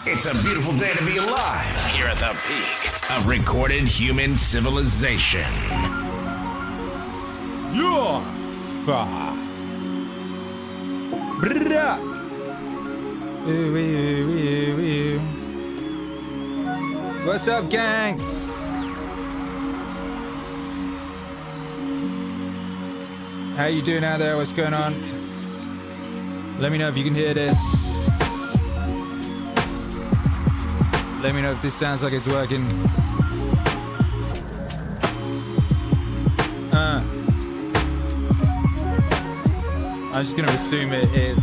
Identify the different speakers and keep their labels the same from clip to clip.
Speaker 1: It's a beautiful day to be alive here at the peak of recorded human civilization.
Speaker 2: You're far. Brrrah. What's up, gang? How you doing out there? What's going on? Let me know if you can hear this. Let me know if this sounds like it's working. I'm just gonna assume it is.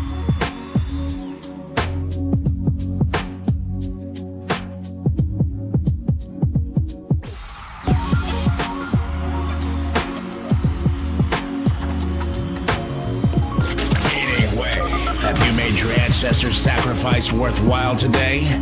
Speaker 1: Meaningwave, have you made your ancestors' sacrifice worthwhile today?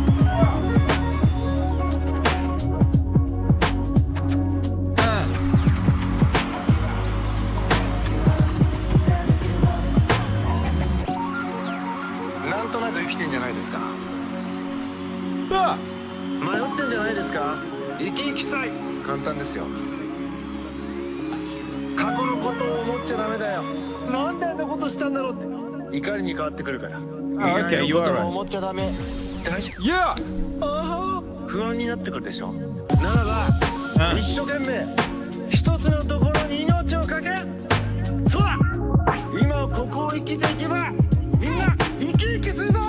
Speaker 2: Okay, you are right. Yeah!
Speaker 3: 不安になってくるでしょ。ならば、一生懸命一つのところに命をかけ、そうだ。今ここを生きていけば、みんな生き生きするぞ。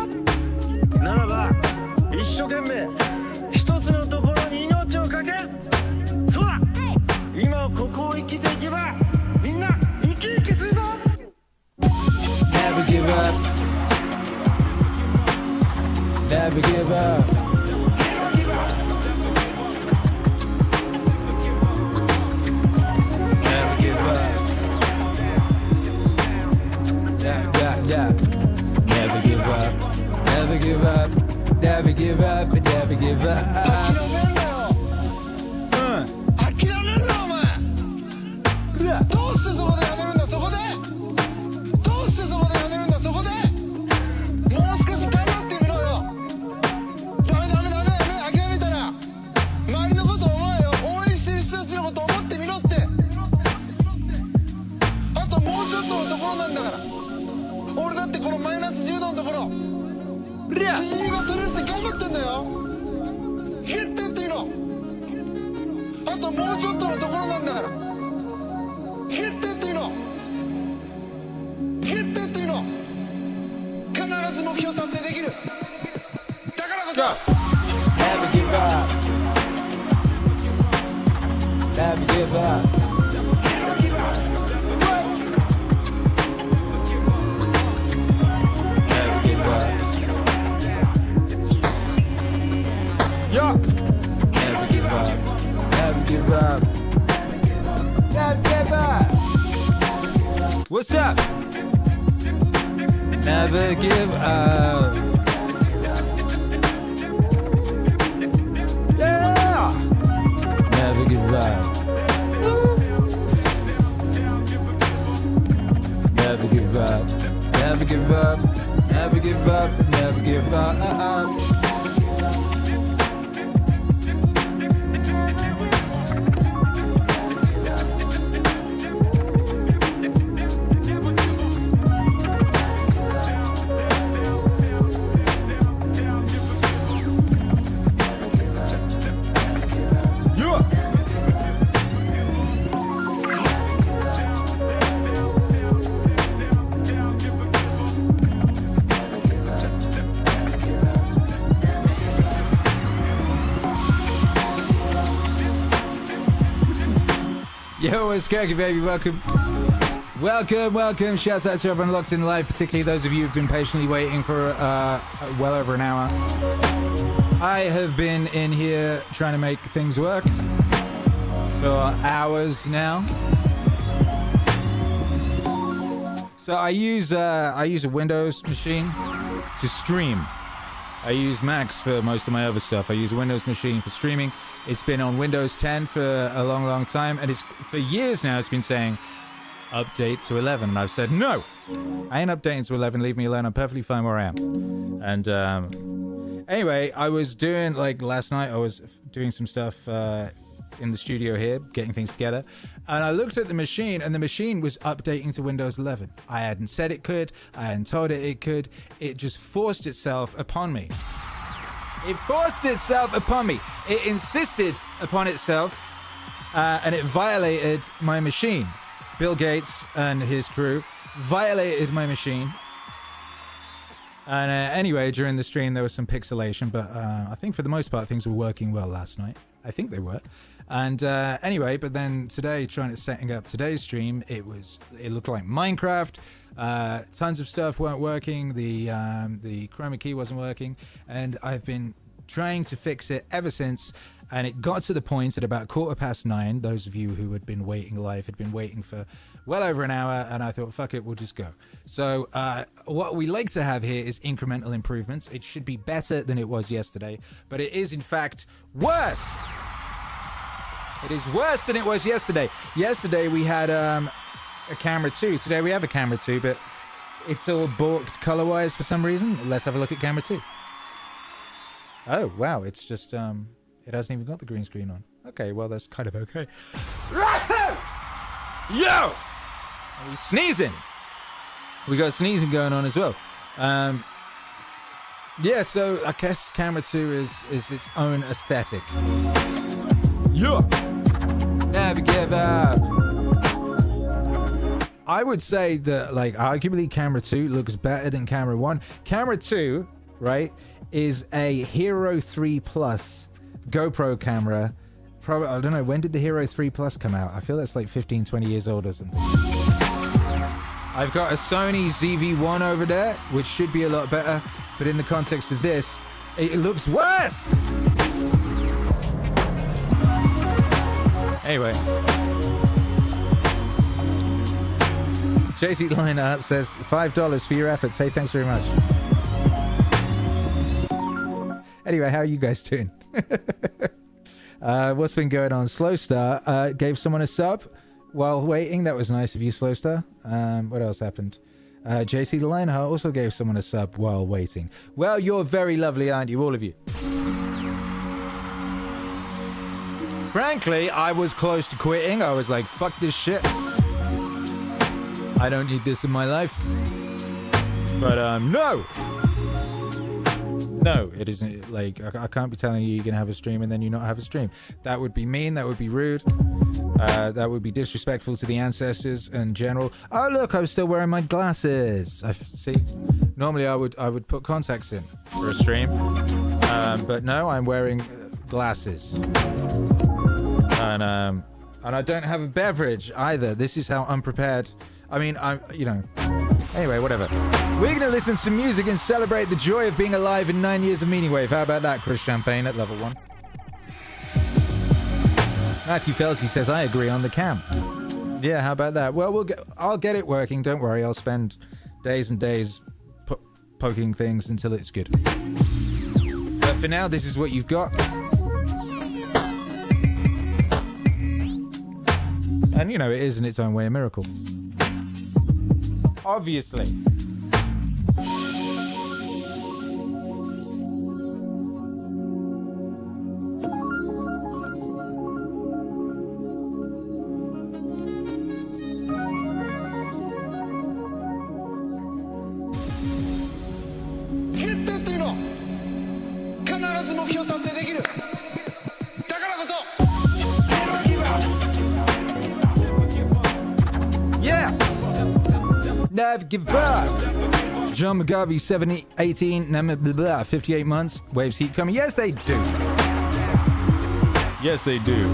Speaker 3: ならば、一生懸命一つのところに命をかけ、そうだ。今ここを生きていけば、みんな生き生きするぞ。
Speaker 2: Never give up. Never give up. Never give up. Yeah. Never give up. Never give up. Never give up. Never give up.
Speaker 3: 諦めんなお前。どうしてそこでやめるんだそこで。どうしてそこでやめるんだそこで。もう少し頑張ってみろよ。ダメ諦めたら周りのこと思えよ。応援してる人たちのこと思ってみろって。あともうちょっとのところなんだから。俺だってこのマイナス10度のところしじみが取れるって頑張ってんだよ。ヒュッてやってみろ。あともうちょっとのところなんだから。ヒュッてやってみろ。ヒュッてやってみろ。必ず目標達成できる。だからこそ
Speaker 2: Never give up. Never give up. Never give up. Yeah. Never give up. Never give up. Never give up. What's up? Never give up. Yeah. Never give up. Never give up. Never give up. Never give up. Never give up. Yo, what's cracking, baby? Welcome. Shouts out to everyone locked in live, particularly those of you who've been patiently waiting for well over an hour. I have been in here trying to make things work for hours now. So I use a Windows machine to stream. I use Macs for most of my other stuff. I use a Windows machine for streaming. It's been on Windows 10 for a long time, and it's for years now it's been saying update to 11, and I've said no, I ain't updating to 11. Leave me alone. I'm perfectly fine where I am. And Anyway, I was doing, like, last night, I was doing some stuff in the studio here, getting things together. And I looked at the machine, and the machine was updating to Windows 11. I hadn't said it could. I hadn't told it it could. It just forced itself upon me. It forced itself upon me. It insisted upon itself, and it violated my machine. Bill Gates and his crew violated my machine. And anyway, during the stream, there was some pixelation, but I think for the most part, things were working well last night. I think they were. And anyway, but then today, setting up today's stream, it looked like Minecraft. Tons of stuff weren't working. The chroma key wasn't working, and I've been trying to fix it ever since. And it got to the point at about 9:15. Those of you who had been waiting live had been waiting for well over an hour, and I thought, fuck it, we'll just go. So what we like to have here is incremental improvements. It should be better than it was yesterday, but it is in fact worse. It is worse than it was yesterday. Yesterday we had a camera 2. Today we have a camera 2, but it's all balked color-wise for some reason. Let's have a look at camera 2. Oh, wow, it's just, it hasn't even got the green screen on. Okay, well, that's kind of okay. Yo! He's sneezing. We got sneezing going on as well. Yeah, so I guess camera 2 is its own aesthetic. Yeah! Never give up. I would say that, like, arguably camera 2 looks better than camera 1. Camera 2, right, is a Hero 3 Plus GoPro camera. Probably, I don't know, when did the Hero 3 Plus come out? I feel that's like 15, 20 years old or something. I've got a Sony ZV-1 over there, which should be a lot better, but in the context of this, it looks worse! Anyway. JC Liner says, $5 for your efforts. Hey, thanks very much. Anyway, how are you guys doing? What's been going on? Slow Star gave someone a sub while waiting. That was nice of you, Slow Star. What else happened? JC Lionheart also gave someone a sub while waiting. Well, you're very lovely, aren't you? All of you. Frankly, I was close to quitting. I was like, fuck this shit. I don't need this in my life. But, no! No, it isn't. Like, I can't be telling you you're going to have a stream and then you not have a stream. That would be mean. That would be rude. That would be disrespectful to the ancestors in general. Oh, look, I was still wearing my glasses. See? Normally, I would put contacts in for a stream. But no, I'm wearing glasses. And I don't have a beverage either. This is how unprepared. I mean, Anyway, whatever. We're going to listen to some music and celebrate the joy of being alive in 9 years of Meaningwave. How about that, Chris Champagne at level 1? Matthew Felsey says, I agree on the cam. Yeah, how about that? Well, I'll get it working. Don't worry. I'll spend days and days poking things until it's good. But for now, this is what you've got. And, it is in its own way a miracle. Obviously. Never give up. John McGarvey, 18, 58 months. Waves keep coming. Yes, they do. Yes, they do.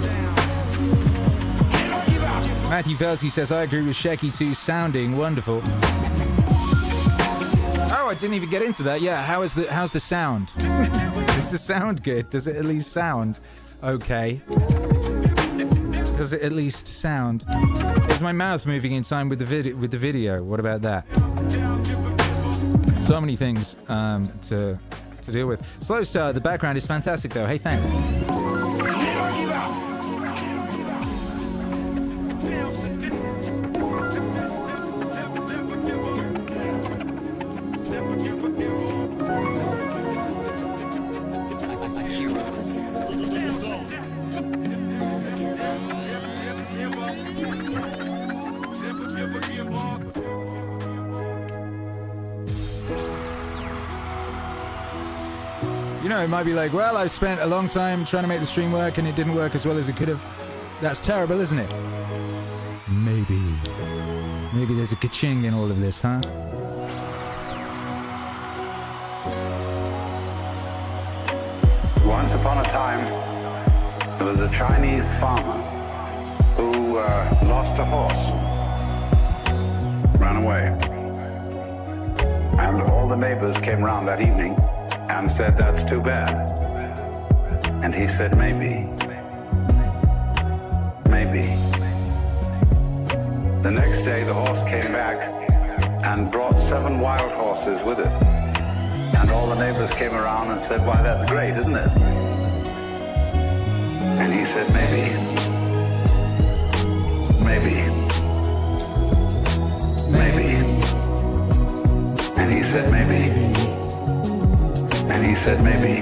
Speaker 2: Matthew Felsey says, I agree with Shecky too. Sounding wonderful. Oh, I didn't even get into that. Yeah, how's the sound? Is the sound good? Does it at least sound okay? Does it at least sound? Is my mouth moving in time with the video? What about that? So many things to deal with. Slow Star, the background is fantastic though. Hey, thanks. You know, it might be like, well, I've spent a long time trying to make the stream work and it didn't work as well as it could have. That's terrible, isn't it? Maybe there's a ka-ching in all of this, huh?
Speaker 4: Once upon a time, there was a Chinese farmer who lost a horse, ran away. And all the neighbors came around that evening and said, that's too bad. And he said, maybe. The next day, the horse came back and brought 7 wild horses with it. And all the neighbors came around and said, why, that's great, isn't it? And he said, maybe. And he said, maybe. And he said, maybe.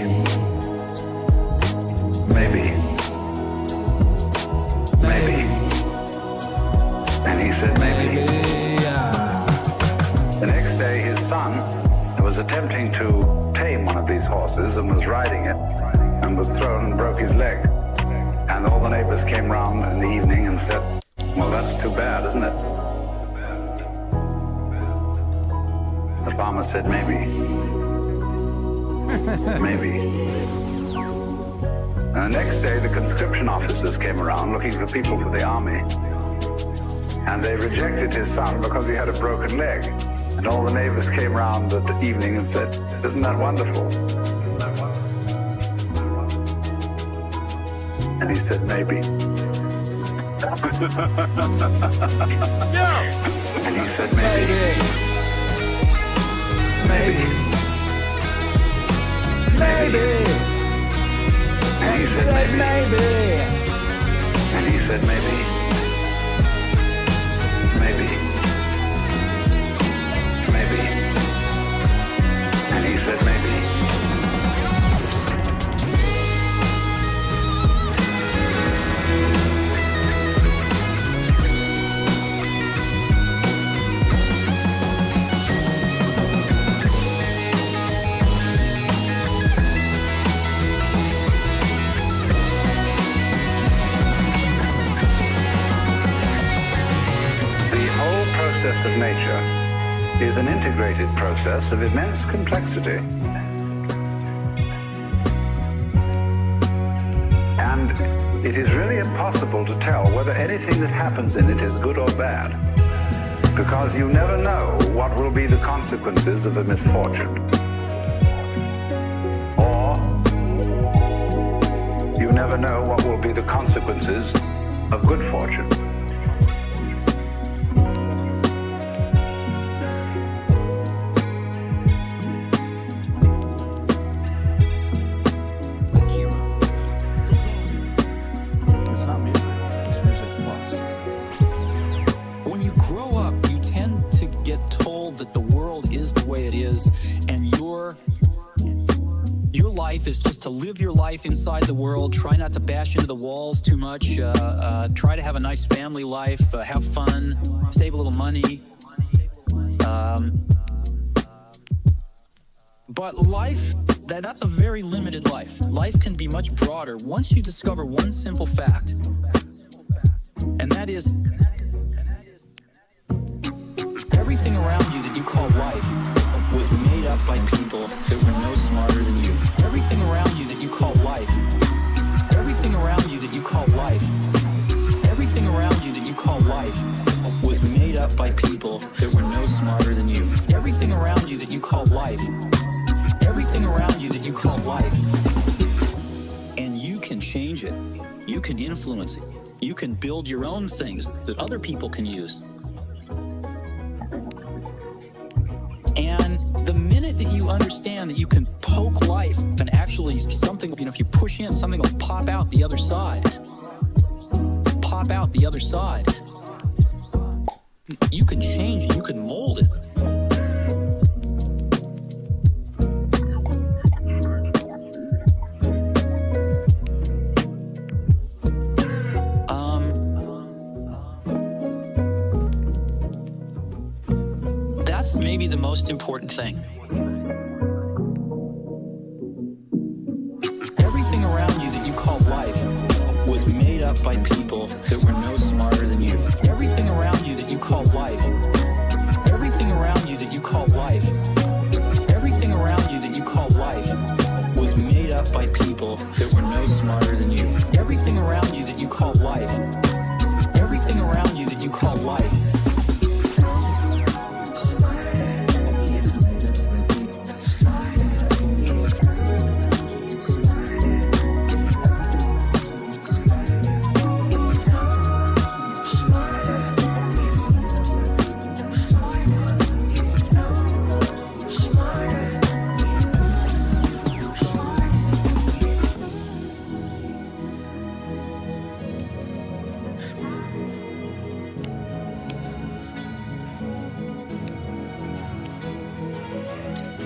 Speaker 4: And he said, maybe. The next day, his son was attempting to tame one of these horses and was riding it and was thrown and broke his leg. And all the neighbors came round in the evening and said, well, that's too bad, isn't it? The farmer said, maybe. And the next day, the conscription officers came around looking for people for the army. And they rejected his son because he had a broken leg. And all the neighbors came round at the evening and said, isn't that wonderful? And he said, maybe. And he said, maybe. And he said, maybe. And he said, maybe. And he said, maybe. Process of nature is an integrated process of immense complexity. And it is really impossible to tell whether anything that happens in it is good or bad, because you never know what will be the consequences of a misfortune. Or you never know what will be the consequences of good fortune.
Speaker 5: Is just to live your life inside the world. Try not to bash into the walls too much. Try to have a nice family life. Have fun. Save a little money. But life, that's a very limited life. Life can be much broader once you discover one simple fact. And that is, everything around you that you call life was made up by people that were no smarter than you. Everything around you that you call life, everything around you that you call life, everything around you that you call life was made up by people that were no smarter than you. Everything around you that you call life, everything around you that you call life, and you can change it. You can influence it. You can build your own things that other people can use. And the minute that you understand that you can poke life and actually something, if you push in, something will pop out the other side. Pop out the other side. You can change it, you can mold it. most important thing. Everything around you that you call life was made up by people that were no smarter than you. Everything around you that you call life, everything around you that you call life, everything around you that you call life was made up by people that were no smarter than you. Everything around you that you call life, everything around you that you call life.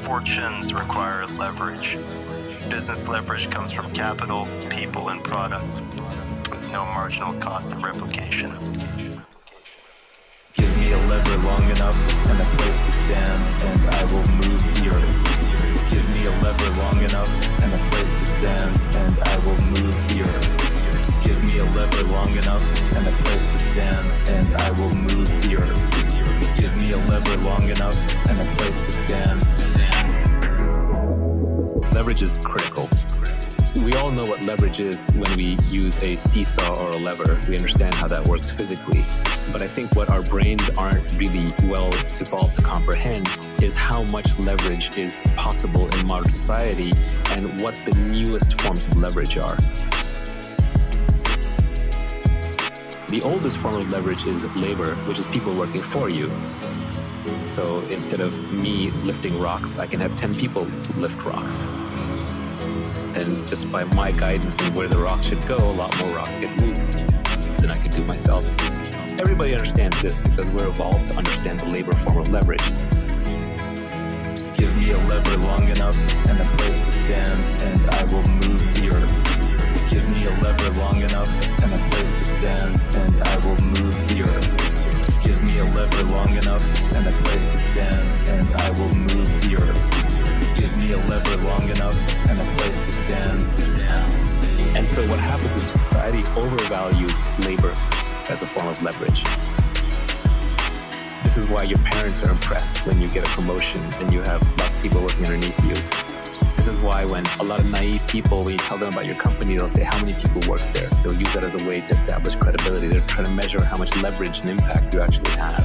Speaker 6: Fortunes require leverage. Business leverage comes from capital, people, and products, with no marginal cost of replication.
Speaker 7: Give me a lever long enough and a place to stand, and I will move the earth. Give me a lever long enough and a place to stand, and I will move the earth. Give me a lever long enough and a place to stand, and I will move the earth. Give me a lever long enough and a place to stand.
Speaker 8: Leverage is critical. We all know what leverage is when we use a seesaw or a lever. We understand how that works physically. But I think what our brains aren't really well evolved to comprehend is how much leverage is possible in modern society and what the newest forms of leverage are. The oldest form of leverage is labor, which is people working for you. So instead of me lifting rocks, I can have 10 people lift rocks. And just by my guidance and where the rock should go, a lot more rocks get moved than I could do myself. Everybody understands this because we're evolved to understand the labor form of leverage.
Speaker 7: Give me a lever long enough and a place to stand, and I will move the earth. Give me a lever long enough and a place to stand, and I will move the earth. Give me a lever long enough and a place to stand, and I will move the earth. Give me a lever long enough and a place to stand.
Speaker 8: And so what happens is society overvalues labor as a form of leverage. This is why your parents are impressed when you get a promotion and you have lots of people working underneath you. This is why when a lot of naive people, when you tell them about your company, they'll say how many people work there. They'll use that as a way to establish credibility. They're trying to measure how much leverage and impact you actually have.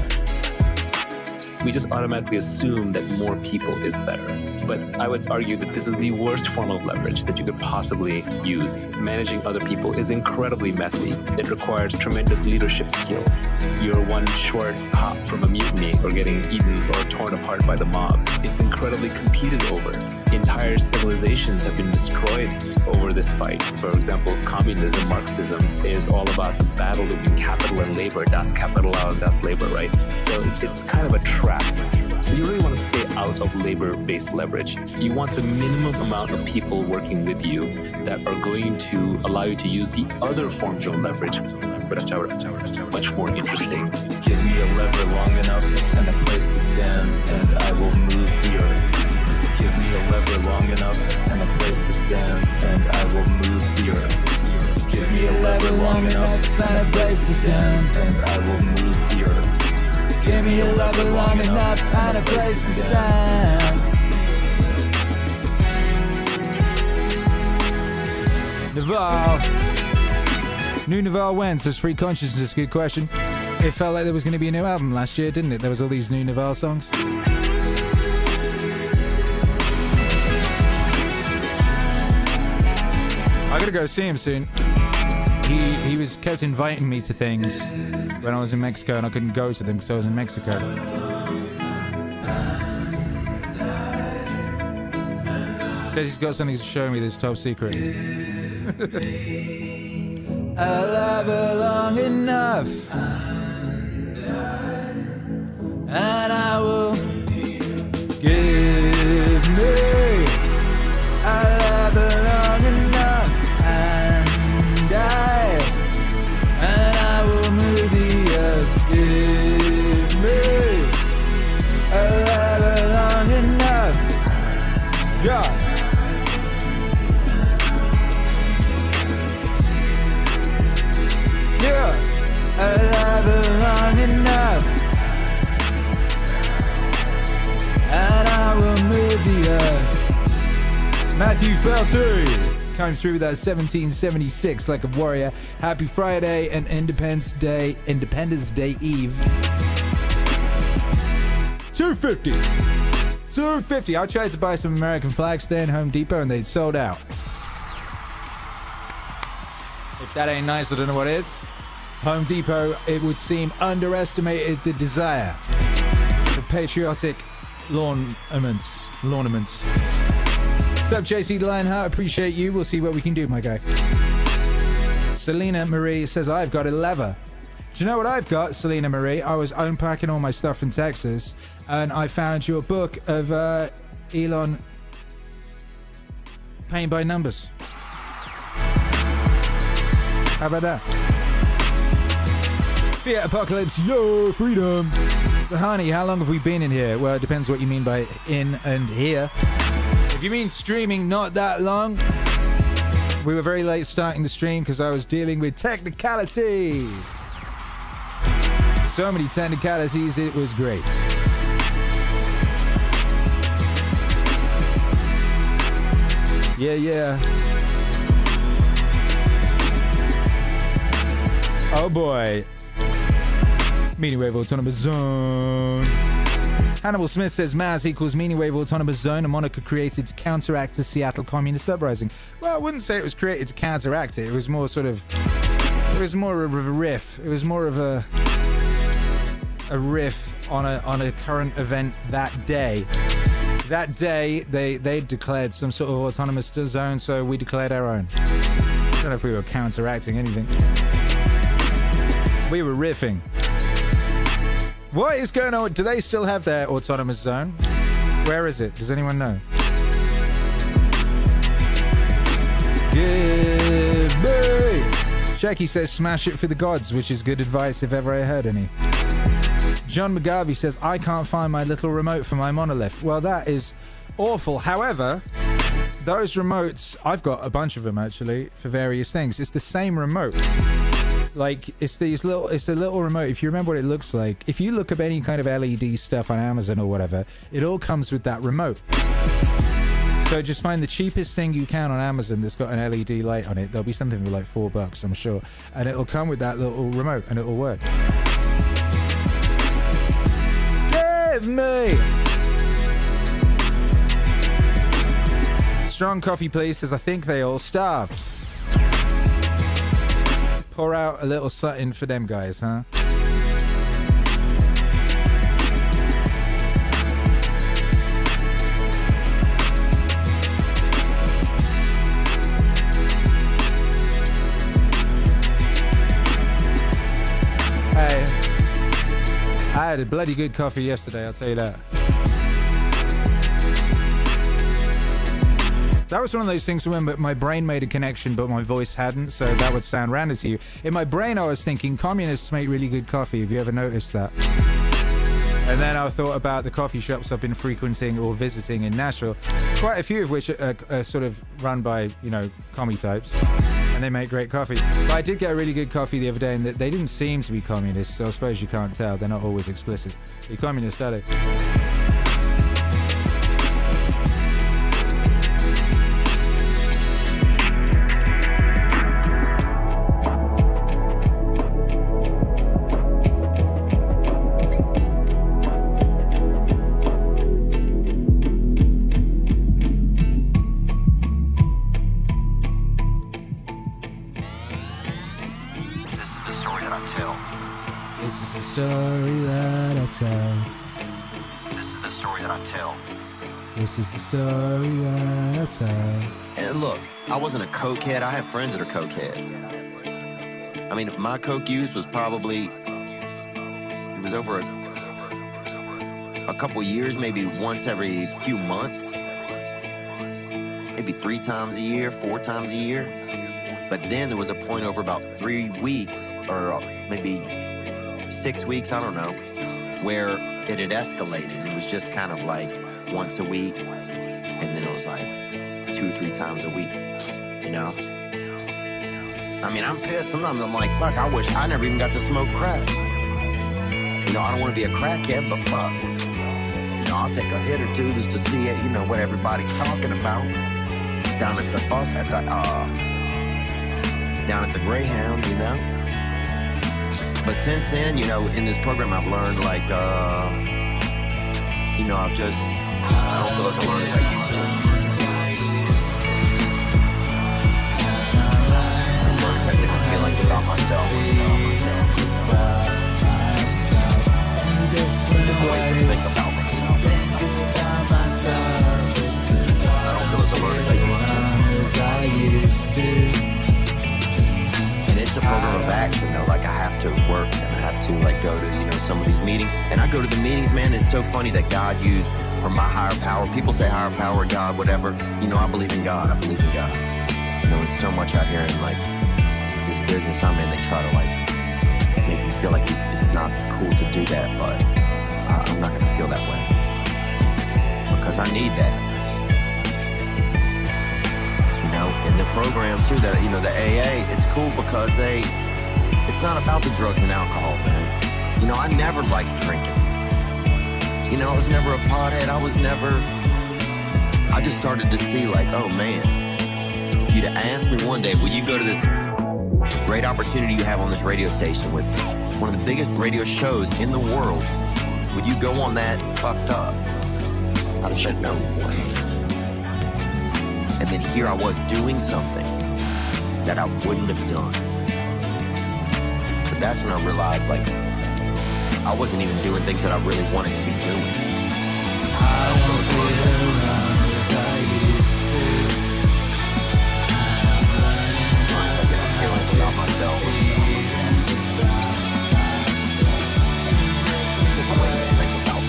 Speaker 8: We just automatically assume that more people is better. But I would argue that this is the worst form of leverage that you could possibly use. Managing other people is incredibly messy. It requires tremendous leadership skills. You're one short hop from a mutiny or getting eaten or torn apart by the mob. It's incredibly competed over. Entire civilizations have been destroyed over this fight. For example, communism, Marxism is all about the battle between capital and labor. Das Kapital und das Labor, right? So it's kind of a trap. So you really want to stay out of labor-based leverage. You want the minimum amount of people working with you that are going to allow you to use the other forms of leverage, which are much more interesting.
Speaker 7: Give me a lever long enough and a place to stand, and I will move the earth. Give me a lever long enough and a place to stand, and I will move the earth. Give me a lever long enough and a place to stand, and I will move the earth. Give me a lever long enough and a place to stand.
Speaker 2: Naval. New Naval when? Says Free Consciousness. Good question. It felt like there was going to be a new album last year, didn't it? There was all these new Naval songs. I gotta go see him soon. He was kept inviting me to things when I was in Mexico, and I couldn't go to them because I was in Mexico. Says he's got something to show me that's top secret. I love her long enough, and I will give me. I love her long enough, and I will move the earth. Give me. I love her long Matthew Felty coming through with that 1776 like a warrior. Happy Friday and Independence Day Eve. 250. I tried to buy some American flags there in Home Depot and they sold out. If that ain't nice, I don't know what is. Home Depot, it would seem, underestimated the desire for patriotic ornaments. What's up, JC Lionheart? Appreciate you. We'll see what we can do, my guy. Selena Marie says, I've got a lever. Do you know what I've got, Selena Marie? I was unpacking all my stuff from Texas and I found your book of Elon Paint by Numbers. How about that? Fiat Apocalypse, yo, freedom. So, honey, how long have we been in here? Well, it depends what you mean by in and here. If you mean streaming, not that long. We were very late starting the stream because I was dealing with technicalities. So many technicalities, it was great. Yeah. Oh boy. Meaningwave Autonomous Zone. Hannibal Smith says Maz equals Meaningwave Autonomous Zone, a moniker created to counteract the Seattle communist uprising. Well, I wouldn't say it was created to counteract it. It was more of a riff. It was more of a riff on a current event that day. That day, they declared some sort of autonomous zone, so we declared our own. I don't know if we were counteracting anything. We were riffing. What is going on? Do they still have their autonomous zone? Where is it? Does anyone know? Give me. Shaky says, smash it for the gods, which is good advice if ever I heard any. John McGarvey says, I can't find my little remote for my monolith. Well, that is awful. However, those remotes, I've got a bunch of them actually for various things. It's the same remote. Like, it's a little remote. If you remember what it looks like, if you look up any kind of LED stuff on Amazon or whatever, it all comes with that remote. So just find the cheapest thing you can on Amazon that's got an LED light on it. There'll be something for like $4, I'm sure. And it'll come with that little remote and it'll work. Give me! Strong coffee, please, says I think they all starved. Pour out a little something for them guys, huh? Hey, I had a bloody good coffee yesterday, I'll tell you that. That was one of those things when my brain made a connection, but my voice hadn't, so that would sound random to you. In my brain, I was thinking, communists make really good coffee. Have you ever noticed that? And then I thought about the coffee shops I've been frequenting or visiting in Nashville, quite a few of which are sort of run by, commie types, and they make great coffee. But I did get a really good coffee the other day, and they didn't seem to be communists, so I suppose you can't tell. They're not always explicit. They're communists, are they? Story that I tell.
Speaker 6: This is the story that I tell.
Speaker 2: This is the story that I tell.
Speaker 3: And look, I wasn't a cokehead. I have friends that are cokeheads. I mean, my coke use was probably, it was over a couple years, maybe once every few months. Maybe 3 times a year, 4 times a year. But then there was a point over about 3 weeks, or maybe 6 weeks, I don't know, where it had escalated. It was just kind of like once a week, and then it was like 2 or 3 times a week, I mean, I'm pissed. Sometimes I'm like, fuck, I wish I never even got to smoke crack. I don't want to be a crackhead, but fuck. I'll take a hit or two just to see it, what everybody's talking about. down at the Greyhound, you know. But since then, you know, in this program, I've learned like, you know, I don't feel as alone as I used to. I'm learning to have different feelings about myself. Different ways to think about myself. I don't feel as alone as I used to. And it's a program of action, though. Like, I have to work and I have to, like, go to, you know, some of these meetings. And I go to the meetings, man. It's so funny that God used, or my higher power. People say higher power, God, whatever. You know, I believe in God. I believe in God. You know, there's so much out here in, like, this business I'm in. They try to, like, make you feel like it's not cool to do that, but I'm not going to feel that way. Because I need that. You know, in the program, too, that, you know, the AA, it's cool because it's not about the drugs and alcohol, man. You know, I never liked drinking. You know, I was never a pothead. I just started to see, like, oh, man, if you'd asked me one day, will you go to this great opportunity you have on this radio station with one of the biggest radio shows in the world, would you go on that fucked up? I'd have said, no way. And then here I was doing something that I wouldn't have done. But that's when I realized, like, I wasn't even doing things that I really wanted to be doing. I don't feel as I used to. I have feelings about myself. Different ways to think about myself.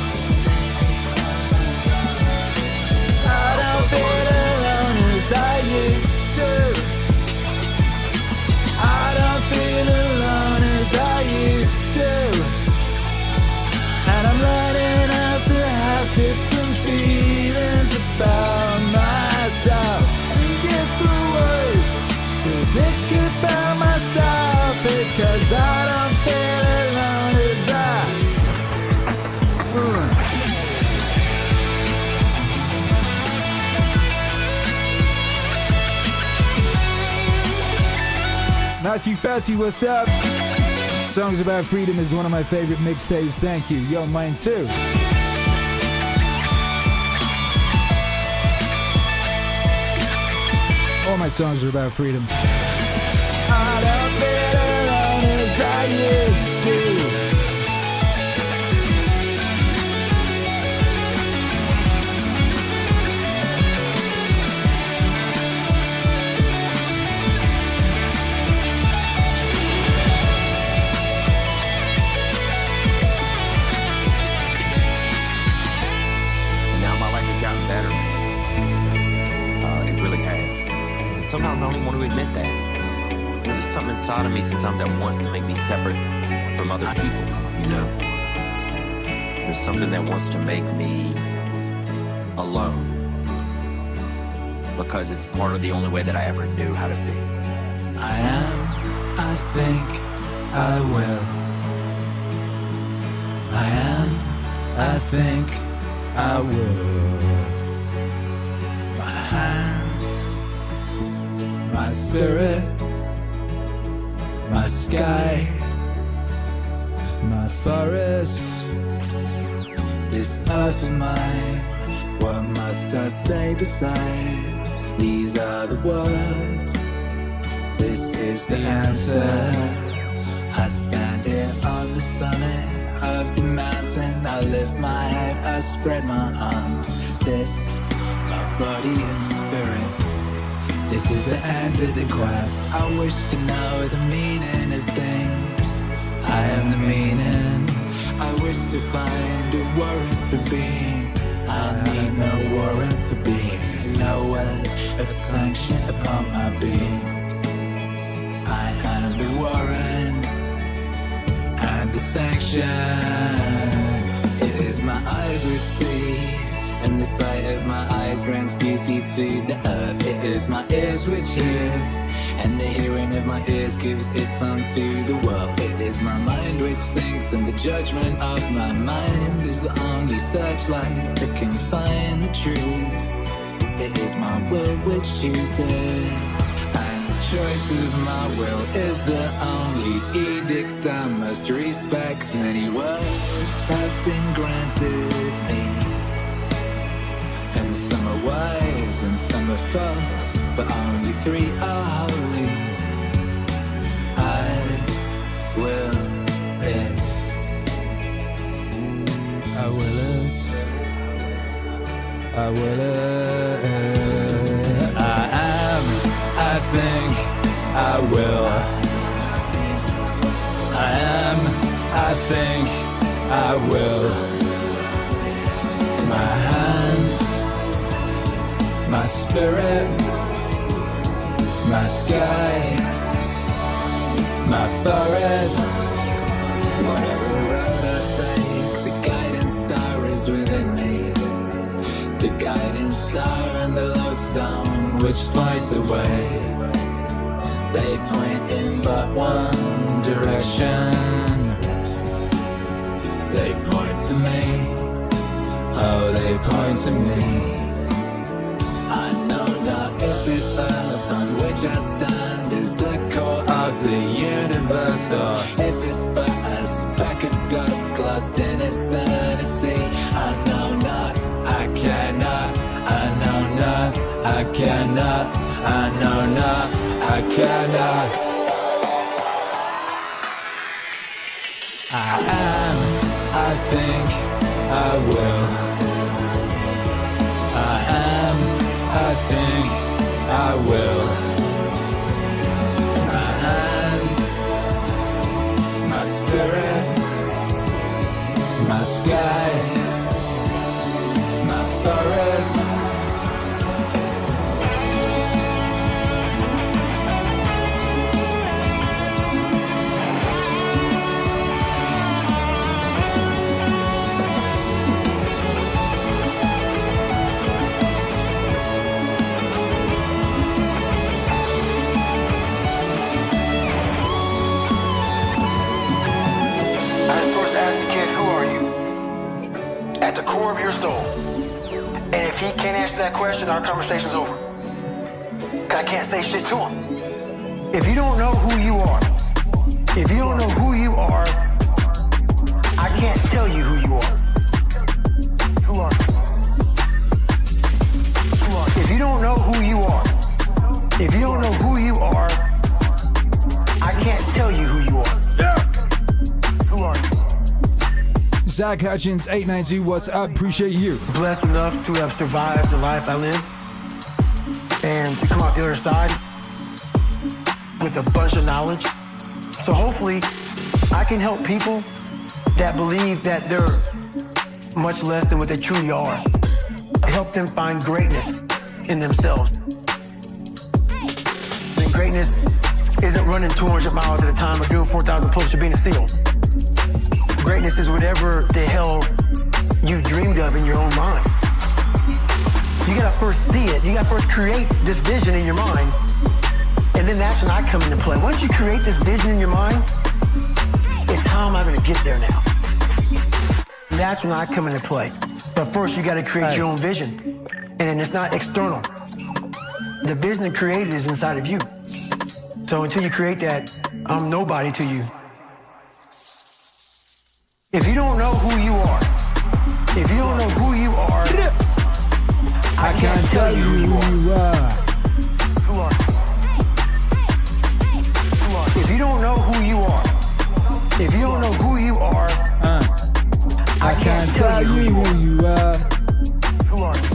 Speaker 3: I don't feel alone as I used to. I don't feel alone as I used to. And I'm learning how to have different feelings about myself and different ways to think about myself, because I don't feel alone as I.
Speaker 2: Matthew Fatty, what's up? Songs About Freedom is one of my favorite mixtapes. Thank you. Yo, mine too. All my songs are about freedom. I don't feel alone as I used to. Sometimes I don't even want to admit that. You know, there's something inside of me sometimes that wants to make me separate from other people, you know? There's something that wants to make me alone. Because it's part of the only way that I ever knew how to be.
Speaker 5: I am, I think, I will. I am, I think, I will. My hands, my spirit, my sky, my forest, this earth of mine. What must I say besides? These are the words, this is the answer. I stand here on the summit of the mountain. I lift my head, I spread my arms. This, my body and spirit. This is the end of the quest. I wish to know the meaning of things. I am the meaning. I wish to find a warrant for being. I need no warrant for being. No way of sanction upon my being. I am the warrant and the sanction. It is my eyes which see, and the sight of my eyes grants beauty to the earth. It is my ears which hear, and the hearing of my ears gives its song to the world. It is my mind which thinks, and the judgment of my mind is the only searchlight that can find the truth. It is my will which chooses, and the choice of my will is the only edict I must respect. Many words have been granted me, and some are wise and some are false, but only 3 are holy. I will it. I will it. I will it. I am, I think, I will. I am, I think, I will. My hands, my spirit, my sky, my forest. Whatever road I take, the guiding star is within me. The guiding star and the lodestone which point the way. They point in but one direction. They point to me. Oh, they point to me. I know not if this earth on which I stand is the core of the universe, or if it's but a speck of dust lost in eternity. I know not, I cannot, I know not, I cannot, I know not, I cannot. I am, I think, I will. I am, I think, I will. My hands, my spirit, my sky, my forest.
Speaker 9: At the core of your soul. And if he can't answer that question, our conversation's over. 'Cause I can't say shit to him. If you don't know who you are, if you don't know who you are, I can't tell you who you are. Who are you? Who are you? If you don't know who you are, if you don't know who you are, I can't tell you who you are. Who are you?
Speaker 2: Zach Hutchins, 892, what's up? Appreciate you.
Speaker 9: Blessed enough to have survived the life I lived and to come out the other side with a bunch of knowledge. So hopefully I can help people that believe that they're much less than what they truly are. Help them find greatness in themselves. And greatness isn't running 200 miles at a time or doing 4,000 pull-ups or being a SEAL. Greatness is whatever the hell you dreamed of in your own mind. You gotta first see it. You gotta first create this vision in your mind. And then that's when I come into play. Once you create this vision in your mind, it's how am I gonna get there now? And that's when I come into play. But first you gotta create your own vision. And it's not external. The vision created is inside of you. So until you create that, I'm nobody to you. If you don't know who you are, if you don't know who you are, I can't tell you who you are. Who are you? Who are you? If you don't know who you are, if you don't know who you are, I can't tell you who you are. Who are you?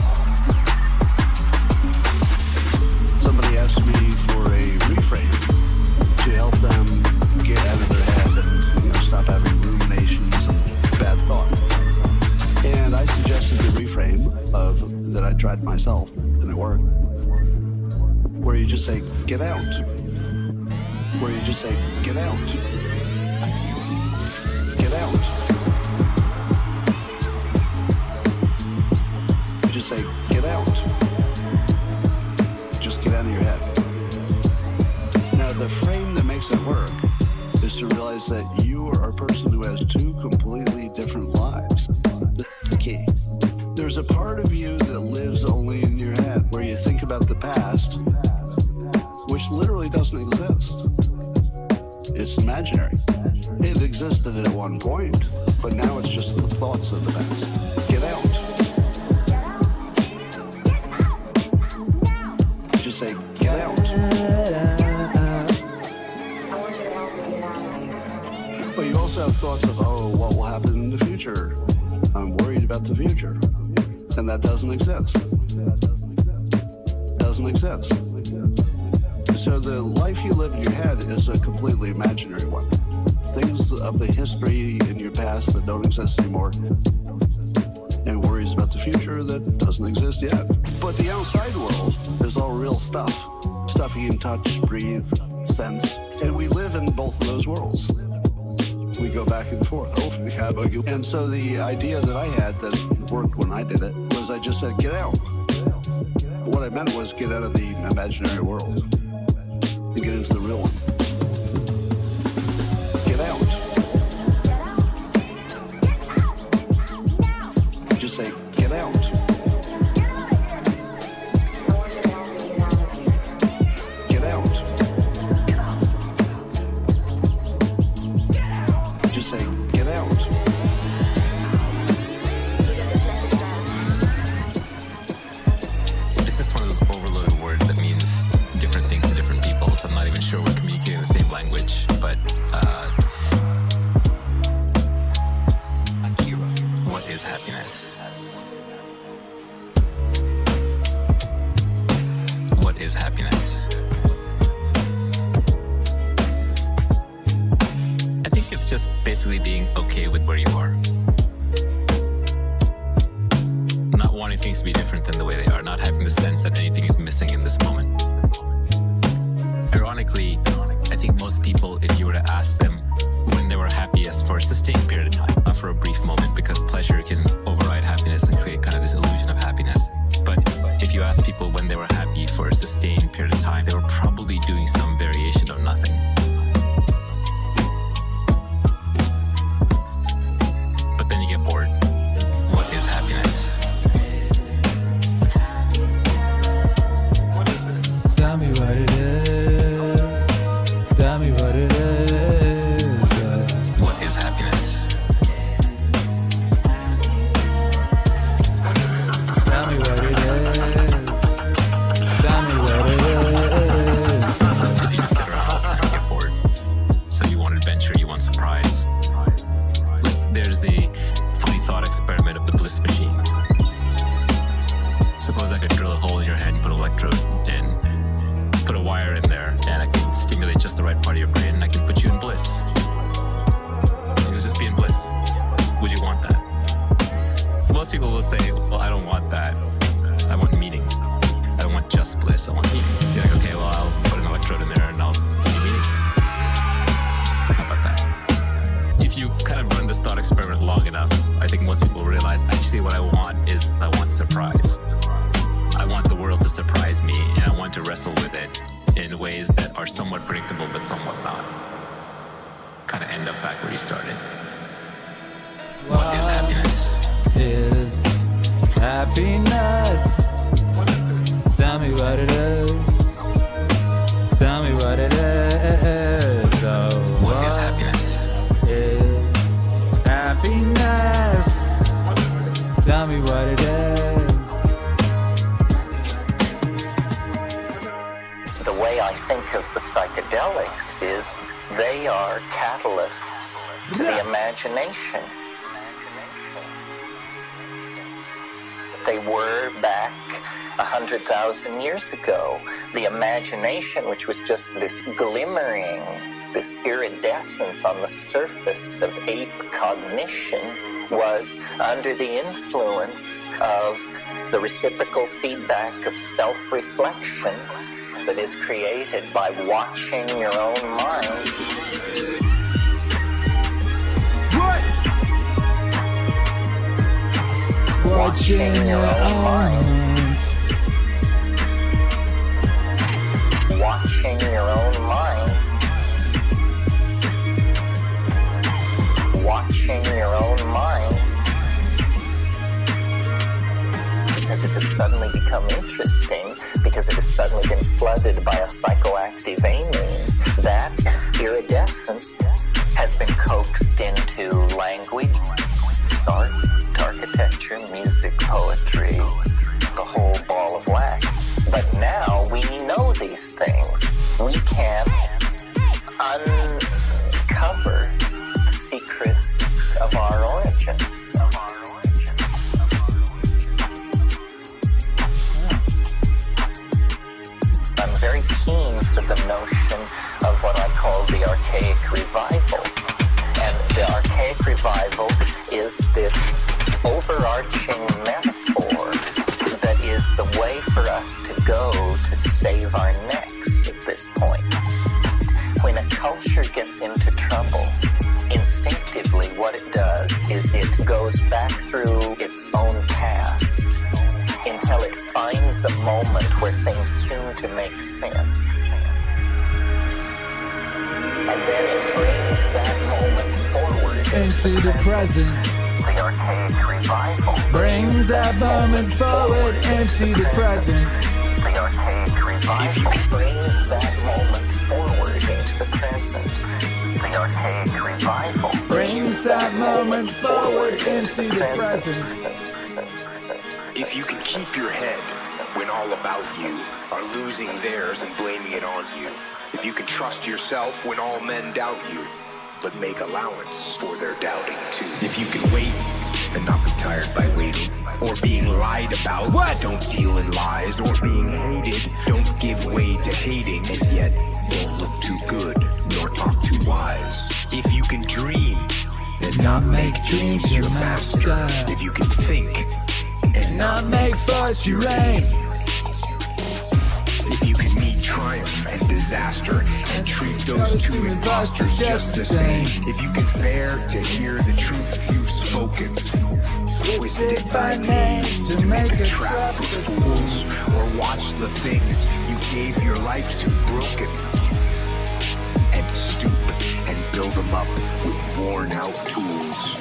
Speaker 10: Somebody asked me for a reframe to help them get out of their head and stop having ruminations and bad thoughts. And I suggested the reframe of that I tried myself, and it worked. Where you just say, get out. Where you just say, get out. Get out. You just say, get out. Just get out of your head. Now the frame that makes it work is to realize that you are a person who has 2 completely different lives. That's the key. There's a part of you that lives only in your head. head where you think about the past, which literally doesn't exist. It's imaginary. It existed at one point, but now it's just the thoughts of the past. Get out. Just say, get out. But you also have thoughts of, oh, what will happen in the future? I'm worried about the future. And that doesn't exist. Doesn't exist. So the life you live in your head is a completely imaginary one. Things of the history in your past that don't exist anymore, and worries about the future that doesn't exist yet. But the outside world is all real stuff. Stuff you can touch, breathe, sense. And we live in both of those worlds. We go back and forth. And so the idea that I had that worked when I did it was I just said, get out. What I meant was get out of the imaginary world and get into the real one. Get out. Just say, get out. Get out. Just say, get out.
Speaker 8: It's just one of those overloaded words that means different things to different people, so I'm not even sure we're communicating the same language, but Akira, what is happiness? What is happiness? I think it's just basically being okay with where you are. Not wanting things to be different than the way they are, not having the sense that anything is missing in this moment. Ironically, I think most people, if you were to ask them when they were happiest for a sustained period of time, not for a brief moment, because pleasure can override happiness and create kind of this illusion of happiness. But if you ask people when they were happy for a sustained period of time, they were probably doing some variation of nothing. But then you get bored. What is happiness?
Speaker 2: Tell me what it is. Tell me what it is.
Speaker 8: What is happiness?
Speaker 2: Tell me what it is. Tell me what it is.
Speaker 8: If you just sit around all the time, you get bored. So you want adventure, you want surprise. There's a funny thought experiment of the bliss machine. Suppose I could drill a hole in your head and put an electrode in, put a wire in there, and I can stimulate just the right part of your brain, and I can put you in bliss. You'll just be in bliss. Would you want that? Most people will say, well, I don't want that. I want meaning. I don't want just bliss. I want meaning. You're like, okay, well, I'll put an electrode in there and I'll give you meaning. How about that? If you kind of run this thought experiment long enough, I think most people realize actually what I want is I want surprise. I want the world to surprise me, and I want to wrestle with it in ways that are somewhat predictable but somewhat not. Kind of end up back where you started. What is happiness?
Speaker 2: Is happiness. Tell me what it is. Tell me what it is. Oh,
Speaker 8: What is happiness?
Speaker 2: is happiness? Tell me what it is.
Speaker 11: The way I think of the psychedelics is they are catalysts to the imagination. They were back 100,000 years ago. The imagination, which was just this glimmering, this iridescence on the surface of ape cognition, was under the influence of the reciprocal feedback of self-reflection that is created by watching your own mind. Watching your own mind. Watching your own mind. Watching your own mind. Because it has suddenly become become interesting because it has suddenly been flooded by a psychoactive amine. That iridescence has been coaxed into language, art, architecture, music, poetry, the whole ball of wax. But now we know these things. We can uncover the secret of our origin. I'm very keen for the notion of what I call the archaic revival. And the archaic revival is the overarching metaphor that is the way for us to go to save our necks at this point. When a culture gets into trouble, instinctively what it does is it goes back through its own past until it finds a moment where things seem to make sense. And then it brings that moment forward
Speaker 2: into the present.
Speaker 11: The archaic revival
Speaker 2: Brings that moment forward into the present.
Speaker 11: The archaic revival brings that moment forward into the present. The archaic revival
Speaker 2: Brings that moment forward into the present.
Speaker 12: If you can keep your head when all about you are losing theirs and blaming it on you. If you can trust yourself when all men doubt you, but make allowance for their doubting too. If you can wait and not be tired by waiting, or being lied about, don't deal in lies, or being hated, don't give way to hating, and yet don't look too good, nor talk too wise. If you can dream and not make dreams your master, if you can think and not make thoughts your aim, if you can meet triumph and disaster and treat those two imposters just the same, if you can bear to hear the truth you've spoken, twisted by names to make a trap for fools, or watch the things you gave your life to broken, and stoop and build them up with worn out tools.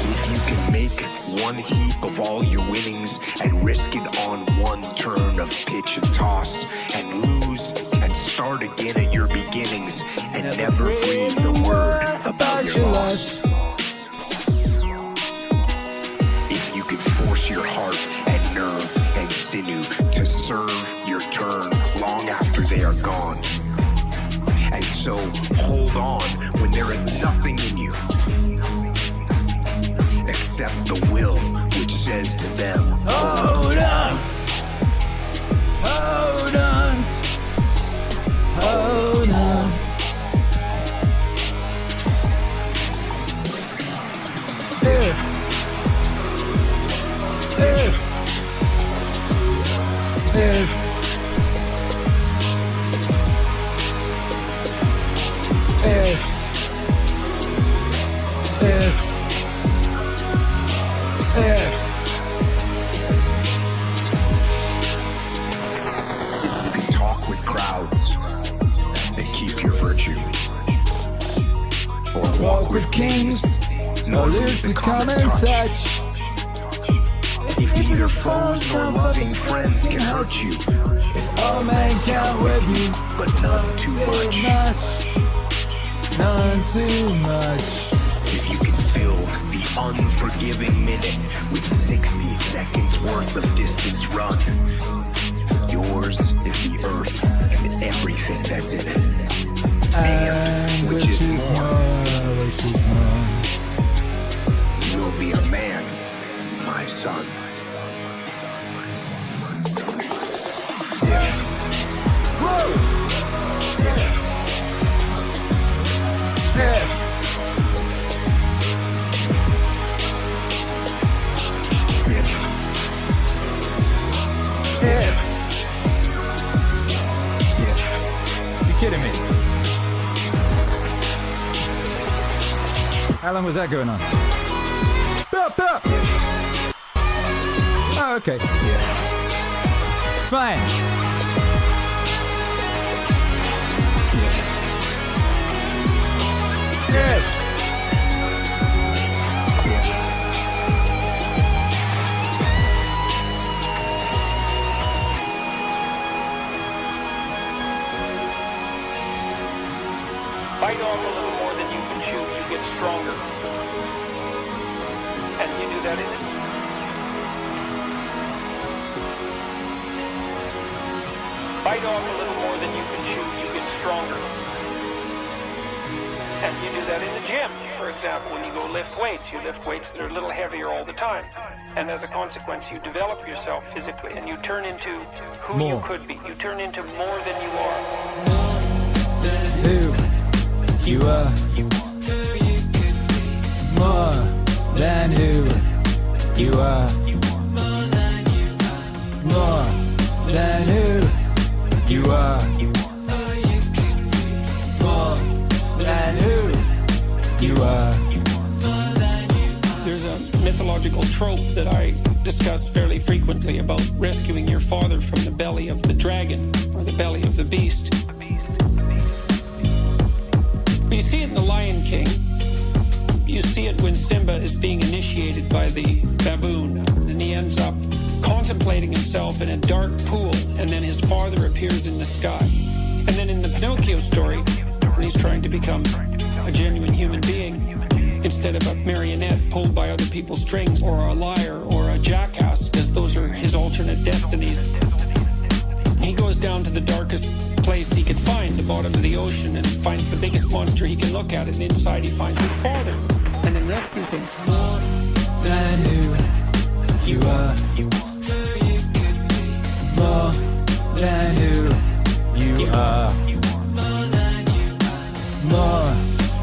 Speaker 12: If you can make one heap of all your winnings and risk it on one turn of pitch and toss, and lose and start again at your beginnings, and never breathe a word about your loss. If you can force your heart and nerve and sinew to serve your turn long after they are gone, and so hold on when there is nothing in you except the will which says to them, hold on, hold on, hold on. If you can talk with crowds and keep your virtue, or walk with kings, nor lose the common touch. If neither foes nor loving friends can hurt you, if all men count with you, but none too much,
Speaker 2: none too much.
Speaker 12: if you can fill the unforgiving minute with 60 seconds worth of distance run, yours is the earth and everything that's in it, and which is more, you'll be a man, my son.
Speaker 2: How long was that going on? Bop. Oh, okay. Fine. Good.
Speaker 13: Bite off a little more than you can chew, you get stronger. And you do that in it. Bite off a little more than you can chew, you get stronger. And you do that in the gym. For example, when you go lift weights, you lift weights that are a little heavier all the time. And as a consequence, you develop yourself physically and you turn into who you could be. You turn into more than you are.
Speaker 2: Who you are. More than who you are. More than who you are. More than who you are.
Speaker 13: There's a mythological trope that I discuss fairly frequently about rescuing your father from the belly of the dragon or the belly of the beast. You see it in The Lion King. You see it when Simba is being initiated by the baboon, and he ends up contemplating himself in a dark pool, and then his father appears in the sky. And then in the Pinocchio story, when he's trying to become a genuine human being, instead of a marionette pulled by other people's strings, or a liar, or a jackass, because those are his alternate destinies, he goes down to the darkest place he could find, the bottom of the ocean, and finds the biggest monster he can look at, and inside he finds his father, and then rescues him.
Speaker 2: More than who you are. More than who you are. More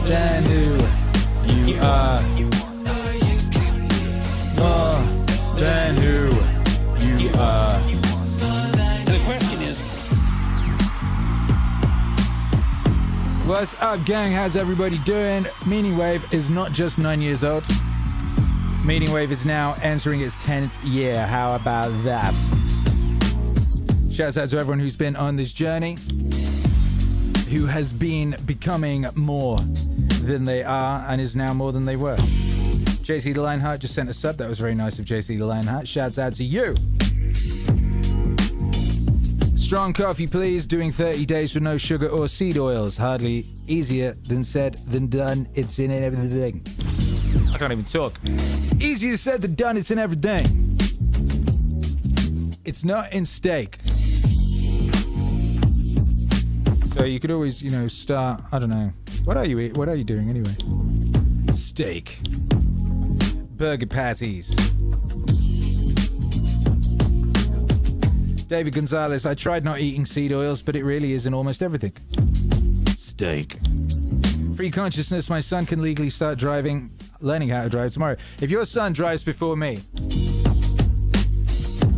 Speaker 2: than who you are. More than who you are.
Speaker 13: The question is,
Speaker 2: what's up, gang? How's everybody doing? Meaningwave is not just 9 years old. Meaningwave is now entering its 10th year. How about that? Shouts out to everyone who's been on this journey, who has been becoming more than they are and is now more than they were. JC the Lionheart just sent a sub. That was very nice of JC the Lionheart. Shouts out to you. Strong coffee, please. Doing 30 days with no sugar or seed oils. Hardly easier than said than done. It's in everything. I can't even talk. Easier said than done. It's in everything. It's not in steak. So you could always, start, I don't know. What are you doing anyway? Steak. Burger patties. David Gonzalez, I tried not eating seed oils, but it really is in almost everything. Steak. Free consciousness, my son can legally start learning how to drive tomorrow. If your son drives before me,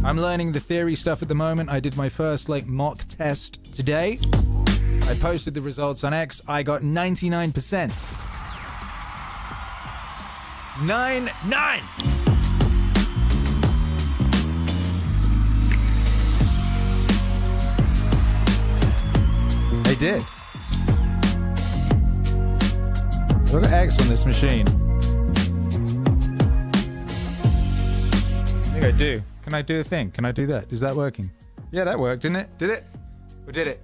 Speaker 2: I'm learning the theory stuff at the moment. I did my first mock test today. I posted the results on X. I got 99%. 99! They did. Look at X on this machine. I think I do. Can I do a thing? Can I do that? Is that working? Yeah, that worked, didn't it? Did it? Or did it?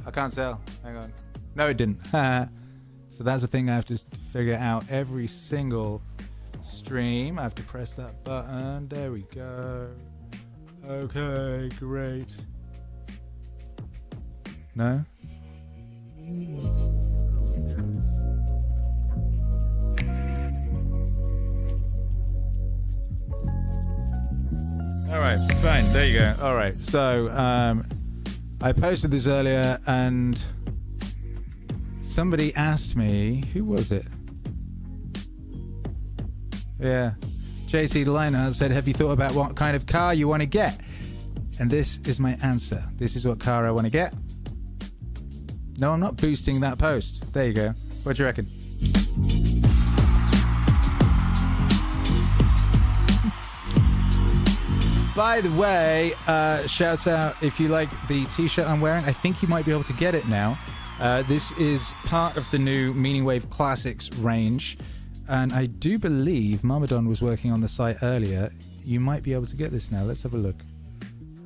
Speaker 2: I can't tell. Hang on. No, it didn't. So that's the thing I have to figure out every single stream. I have to press that button. There we go. Okay, great. No? All right, fine. There you go. All right. So, I posted this earlier and somebody asked me, who was it? Yeah. JC the Lionheart said, have you thought about what kind of car you want to get? And this is my answer. This is what car I want to get. No, I'm not boosting that post. There you go. What do you reckon? by the way, shouts out if you like the t-shirt I'm wearing. I think you might be able to get it now. This is part of the new Meaningwave Classics range. And I do believe Mamadon was working on the site earlier. You might be able to get this now. Let's have a look.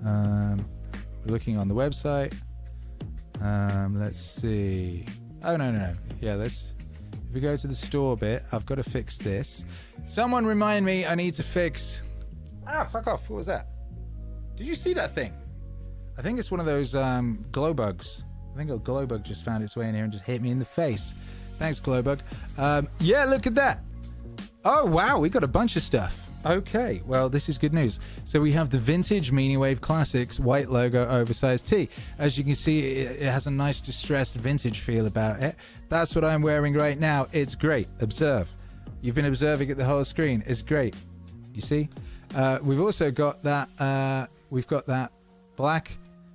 Speaker 2: We're looking on the website. Let's see. Oh, no. Yeah, if we go to the store bit, I've got to fix this. Someone remind me I need to fix... fuck off. What was that? Did you see that thing? I think it's one of those glow bugs. I think a glow bug just found its way in here and just hit me in the face. Thanks, Glowbug. Yeah, look at that. Oh, wow, we got a bunch of stuff. Okay, well, this is good news. So we have the vintage Meaningwave Classics white logo oversized tee. As you can see, it has a nice distressed vintage feel about it. That's what I'm wearing right now. It's great. Observe. You've been observing it the whole screen. It's great. You see? We've also got that, black,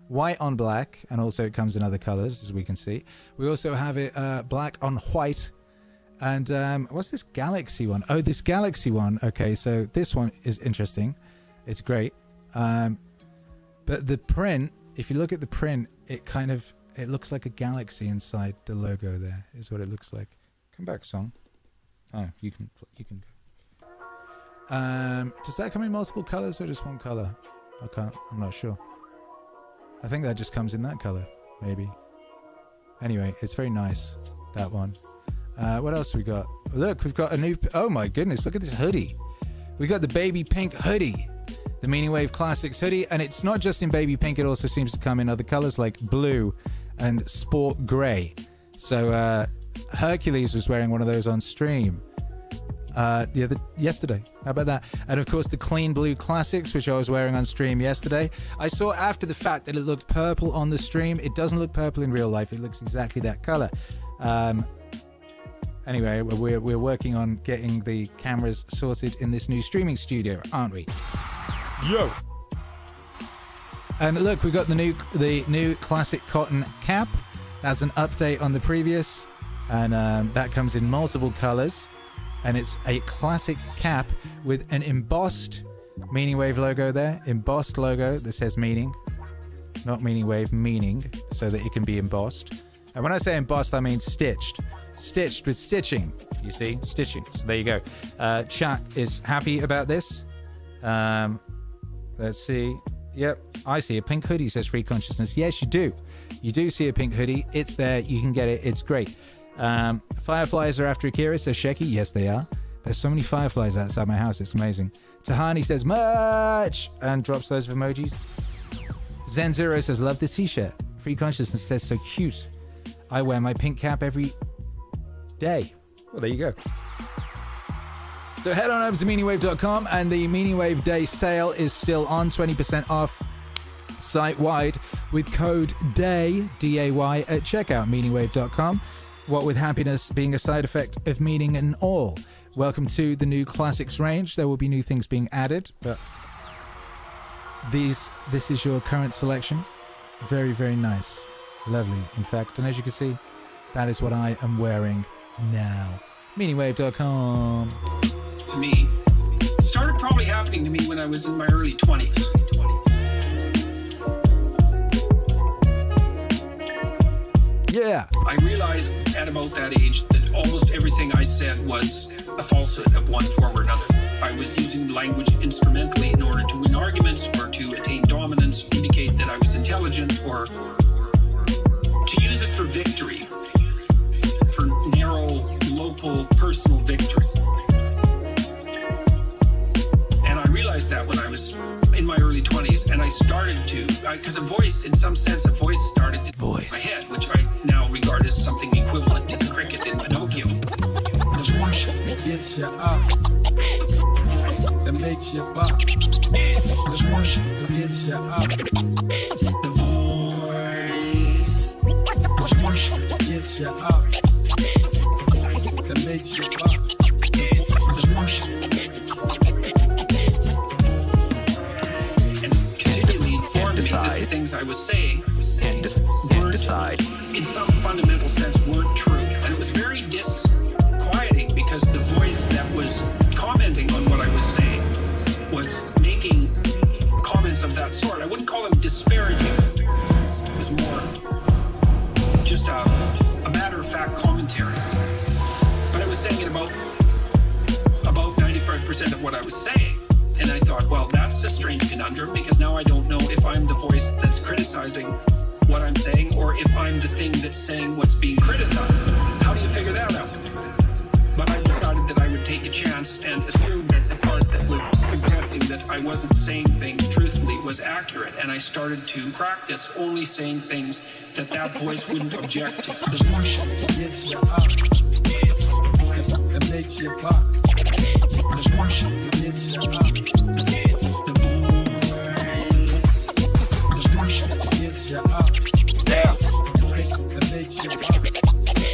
Speaker 2: white on black, and also it comes in other colors, as we can see. We also have it black on white. And what's this Galaxy one? Oh, this Galaxy one. Okay, so this one is interesting. It's great. But the print, if you look at the print, it looks like a galaxy inside the logo there, is what it looks like. Come back, song. Oh, you can go. Does that come in multiple colors or just one color? I'm not sure. I think that just comes in that color, maybe. Anyway, it's very nice, that one. What else we got? Look, we've got a new... Oh my goodness, look at this hoodie. We got the baby pink hoodie. The Meaningwave Classics hoodie. And it's not just in baby pink, it also seems to come in other colors like blue and sport gray. So Hercules was wearing one of those on stream yesterday. How about that? And of course the clean blue classics, which I was wearing on stream yesterday. I saw after the fact that it looked purple on the stream. It doesn't look purple in real life. It looks exactly that color. Anyway, we're working on getting the cameras sorted in this new streaming studio, aren't we? Yo! And look, we've got the new classic cotton cap. That's an update on the previous, and that comes in multiple colors. And it's a classic cap with an embossed Meaningwave logo there. Embossed logo that says meaning. Not Meaningwave, meaning, so that it can be embossed. And when I say embossed, I mean stitched. Stitched with stitching, you see? Stitching. So there you go. Chat is happy about this. Let's see. Yep, I see a pink hoodie, says Free Consciousness. Yes, you do. You do see a pink hoodie. It's there. You can get it. It's great. Fireflies are after Akira, says Shecky. Yes, they are. There's so many fireflies outside my house. It's amazing. Tahani says much and drops those emojis. Zen Zero says love this t-shirt. Free Consciousness says so cute. I wear my pink cap every day. Well, there you go. So head on over to meaningwave.com, and the Meaningwave Day sale is still on. 20% off site-wide with code DAY, D-A-Y, at checkout, meaningwave.com. What with happiness being a side effect of meaning and all. Welcome to the new classics range. There will be new things being added, but this is your current selection. Very, very nice. Lovely, in fact. And as you can see, that is what I am wearing now. Meaningwave.com.
Speaker 13: To me, it started probably happening to me when I was in my early 20s.
Speaker 2: Yeah.
Speaker 13: I realized at about that age that almost everything I said was a falsehood of one form or another. I was using language instrumentally in order to win arguments or to attain dominance, indicate that I was intelligent, or to use it for victory, for narrow, local, personal victory. And I realized that when I was in my early 20s, and I started to, because a voice, in some sense, a voice started in my head, which I now regard as something equivalent to the cricket in Pinocchio.
Speaker 14: The voice that gets you up, that makes you buck. The voice that gets you up.
Speaker 13: The voice
Speaker 14: that gets you up, that makes you buck. The voice.
Speaker 13: That the things I was saying and decide in some fundamental sense weren't true, and it was very disquieting because the voice that was commenting on what I was saying was making comments of that sort. I wouldn't call them disparaging. It was more just a matter-of-fact commentary. But I was saying it about 95% of what I was saying. And I thought, well, that's a strange conundrum, because now I don't know if I'm the voice that's criticizing what I'm saying or if I'm the thing that's saying what's being criticized. How do you figure that out? But I decided that I would take a chance and assume that the part that was suggesting that I wasn't saying things truthfully was accurate, and I started to practice only saying things that voice wouldn't object to.
Speaker 14: The voice that gets you up, that makes you pop. The voice that gets you up, the voice that gets you up, the voice that makes you pop.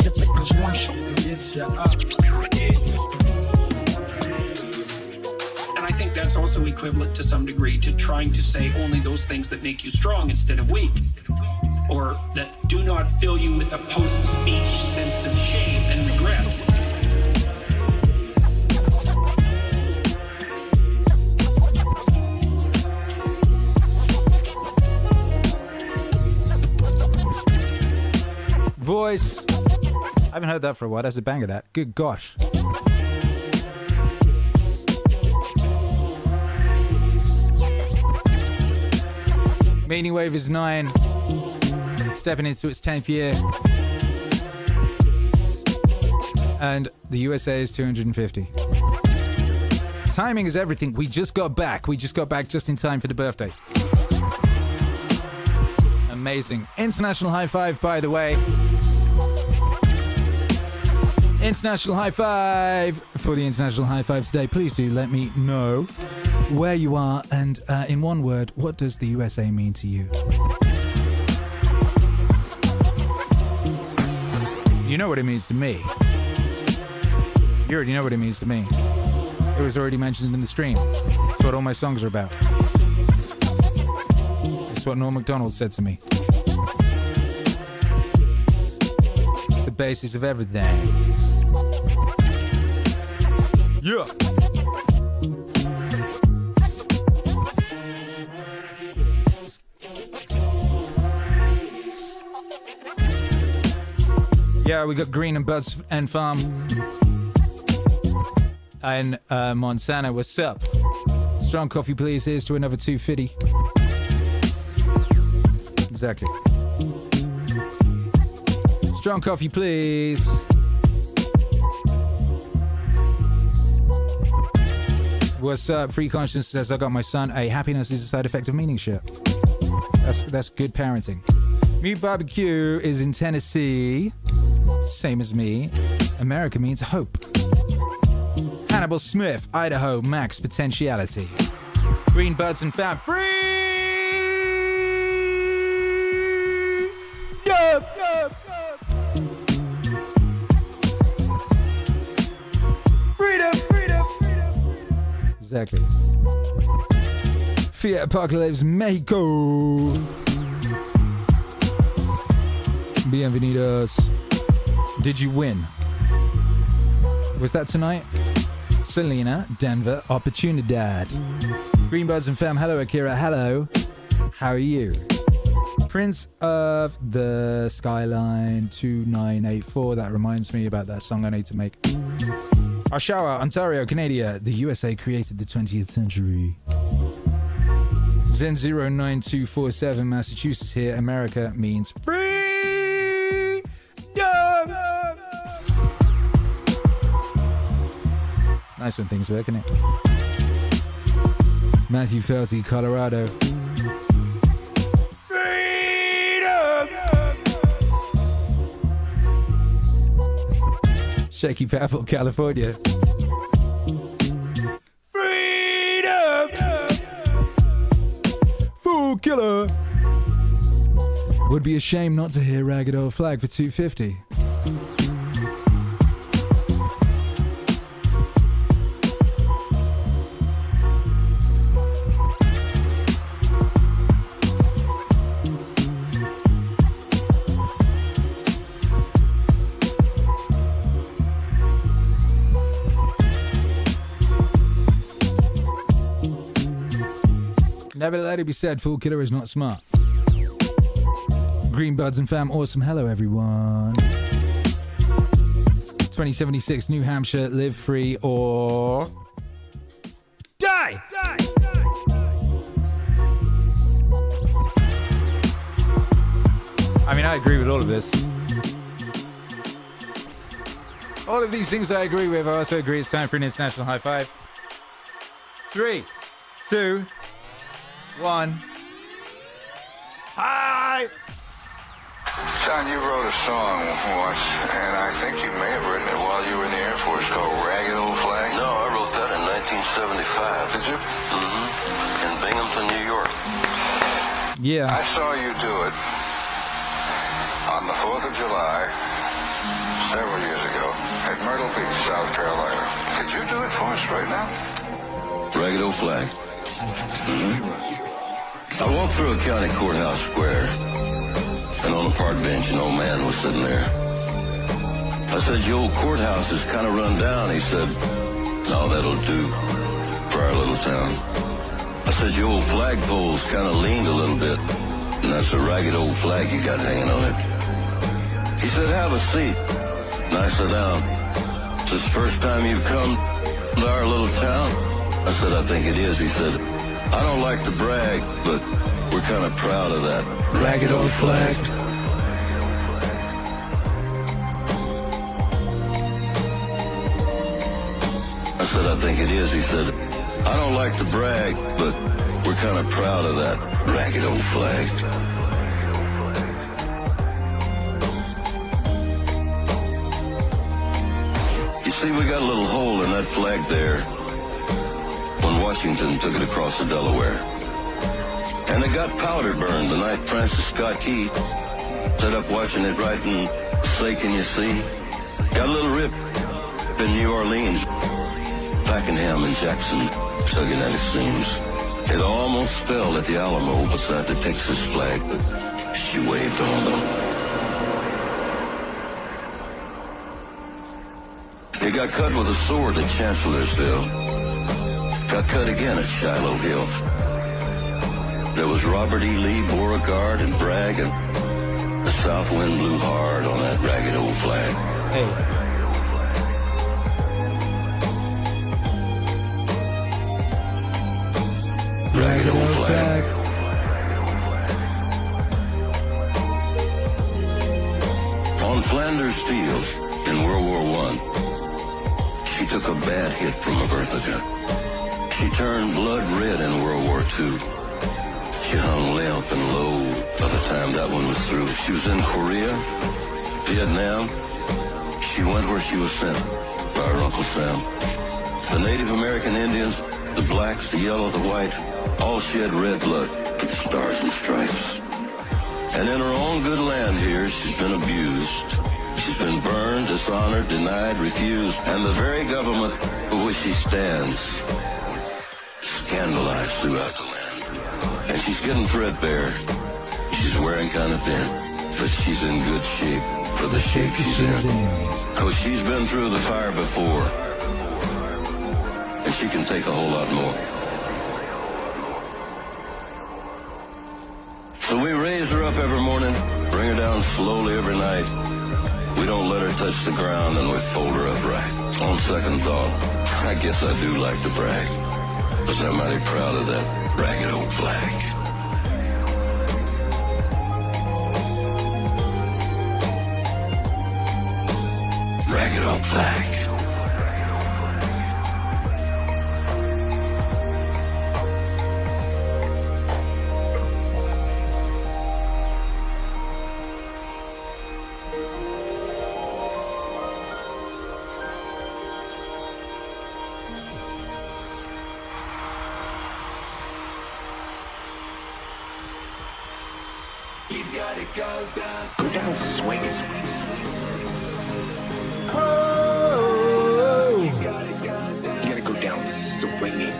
Speaker 14: The voice that gets you up.
Speaker 13: And I think that's also equivalent to some degree to trying to say only those things that make you strong instead of weak, or that do not fill you with a post-speech sense of shame and regret.
Speaker 2: Voice. I haven't heard that for a while. That's a banger, that. Good gosh. Meaningwave is 9. Stepping into its 10th year. And the USA is 250. Timing is everything. We just got back. We just got back just in time for the birthday. Amazing. International high five, by the way. International high five. For the International high five today, please do let me know where you are, and in one word, what does the USA mean to you? You know what it means to me. You already know what it means to me. It was already mentioned in the stream. It's what all my songs are about. It's what Norm Macdonald said to me. It's the basis of everything. Yeah. Yeah, we got Green and Buzz and Farm and Montana. What's up? Strong coffee, please. Here's to another 250. Exactly. Strong coffee, please. What's up? Free Conscience says, I got my son a happiness is a side effect of meaning shirt. That's good parenting. Mute Barbecue is in Tennessee. Same as me. America means hope. Hannibal Smith, Idaho, max potentiality. Green Buds and Fab, free! Yup, yup, yup. Freedom, freedom, freedom. Exactly. Fiat Apocalypse, Mexico. Bienvenidos. Did you win? Was that tonight? Selena, Denver, Opportunidad. Greenbuds and Fam, hello Akira, hello. How are you? Prince of the Skyline 2984. That reminds me about that song I need to make. Oshawa, Ontario, Canada. The USA created the 20th century. Zen09247, Massachusetts here. America means free. Nice when things work, isn't it? Matthew Felty, Colorado. Freedom! Shaky Paddle, California. Freedom! Fool killer! Would be a shame not to hear Ragged Old Flag for 250. Never let it be said, fool killer is not smart. Green buds and fam, awesome. Hello, everyone. 2076, New Hampshire, live free or die. I mean, I agree with all of this. All of these things I agree with. I also agree it's time for an international high five. 3, 2, 1. Hi!
Speaker 15: John, you wrote a song once, and I think you may have written it while you were in the Air Force, called Ragged Old Flag.
Speaker 16: No, I wrote that in 1975.
Speaker 15: Did you?
Speaker 16: Mm-hmm. In Binghamton, New York.
Speaker 2: Yeah.
Speaker 15: I saw you do it on the 4th of July several years ago at Myrtle Beach, South Carolina. Could you do it for us right now?
Speaker 16: Ragged Old Flag. I walked through a county courthouse square, and on a park bench, an old man was sitting there. I said, "Your old courthouse is kind of run down." He said, "No, that'll do for our little town." I said, "Your old flagpole's kind of leaned a little bit, and that's a ragged old flag you got hanging on it." He said, "Have a seat." And I sat down. "Is this the first time you've come to our little town?" I said, "I think it is." He said, "I don't like to brag, but we're kind of proud of that ragged old flag." I said, "I think it is." He said, "I don't like to brag, but we're kind of proud of that ragged old flag." You see, we got a little hole in that flag there when Washington took it across the Delaware. And it got powder burned the night Francis Scott Key set up watching it right in Say Can You See? Got a little rip in New Orleans. Pakenham and Jackson tugging at it seems. It almost fell at the Alamo beside the Texas flag, but she waved on them. It got cut with a sword at Chancellorsville. Got cut again at Shiloh Hill. There was Robert E. Lee, Beauregard, and Bragg, and the south wind blew hard on that ragged old flag.
Speaker 2: Hey.
Speaker 16: Ragged old flag. On Flanders Field in World War I, she took a bad hit from a Bertha gun. She turned blood red in World War II. She hung limp and low by the time that one was through. She was in Korea, Vietnam. She went where she was sent by her Uncle Sam. The Native American Indians, the blacks, the yellow, the white, all shed red blood with stars and stripes. And in her own good land here, she's been abused. She's been burned, dishonored, denied, refused. And the very government for which she stands, scandalized throughout the land. And she's getting threadbare. She's wearing kind of thin, but she's in good shape for the shape she's in. Because she's been through the fire before. And she can take a whole lot more. So we raise her up every morning, bring her down slowly every night. We don't let her touch the ground, and we fold her upright. On second thought, I guess I do like to brag, because I'm mighty proud of that ragged old flag. Ragged old flag.
Speaker 12: Go down swinging.
Speaker 2: Whoa.
Speaker 12: You gotta go down swinging.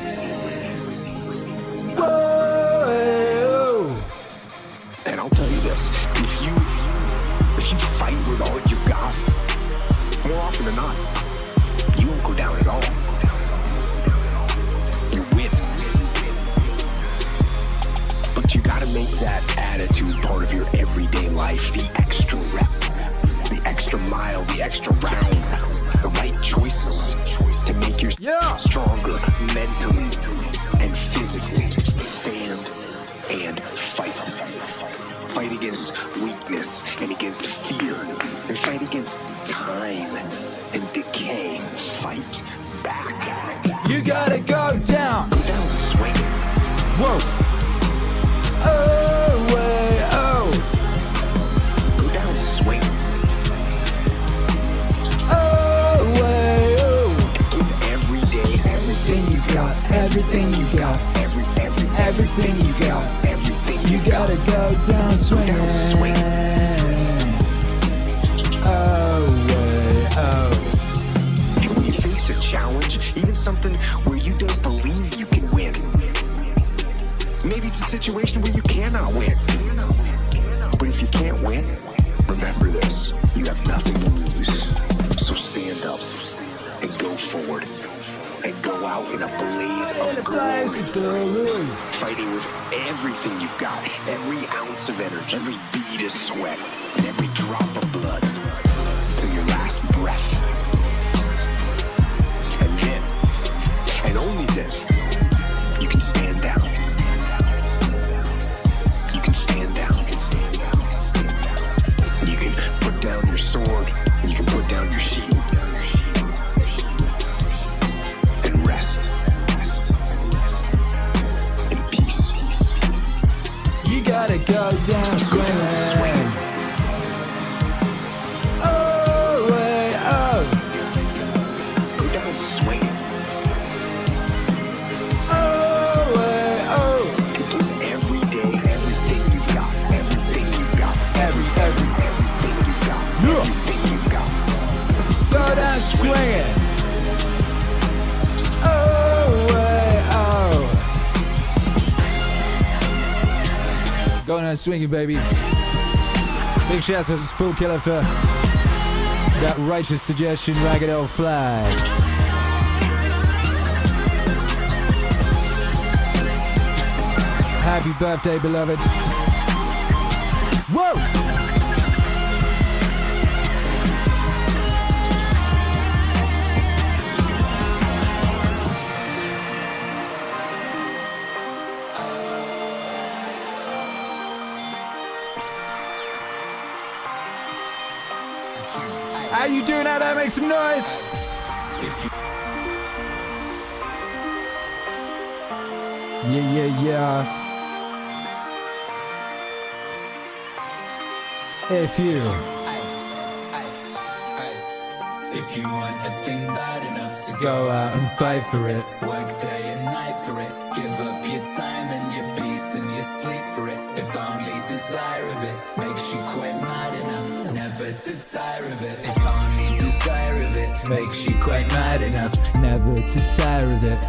Speaker 2: Whoa.
Speaker 12: And I'll tell you this: if you fight with all you've got, more often than not, you won't go down at all. You win. Make that attitude part of your everyday life. The extra rep, the extra mile, the extra round. The right choices to make you stronger mentally and physically. Stand and fight. Fight against weakness and against fear. And fight against time and decay. Fight back.
Speaker 2: You gotta go down.
Speaker 12: Go down swinging.
Speaker 2: Whoa. Oh, way, oh.
Speaker 12: Go down swinging.
Speaker 2: Oh, way, oh.
Speaker 12: Give every day everything you got.
Speaker 2: Everything you got. Everything you got.
Speaker 12: Everything
Speaker 2: you gotta go down swinging.
Speaker 12: Go down swinging.
Speaker 2: Oh, way, oh.
Speaker 12: And when you face a challenge, even something where you don't believe you can win, maybe it's a situation where you cannot win. But if you can't win, remember this: you have nothing to lose. So stand up and go forward and go out in a blaze of glory. Fighting with everything you've got, every ounce of energy, every bead of sweat, and every drop of blood, till your last breath. And then, and only then, you can stand down. You can stand down. You can put down your sword, and you can put down your shield. And rest. In peace.
Speaker 2: You gotta go down swinging. Oh, way, oh.
Speaker 12: Go down swinging.
Speaker 2: Oh, way, oh.
Speaker 12: Every day, everything you've got. Everything you've got. Everything you've got. Everything you've got.
Speaker 2: Go down swinging. Oh, way, oh. Going on swinging, baby. Big shout out to Full Killer for that righteous suggestion, Ragged Old Fly. Happy birthday, beloved. Whoa! How you doing out there? Make some noise. Yeah. If you want a thing bad enough to go out and fight for it, work day and night for it, give up your time and your peace and your sleep for it. If only desire of it makes you quite mad enough never to tire of it. If only desire of it makes you quite mad enough never to tire of it.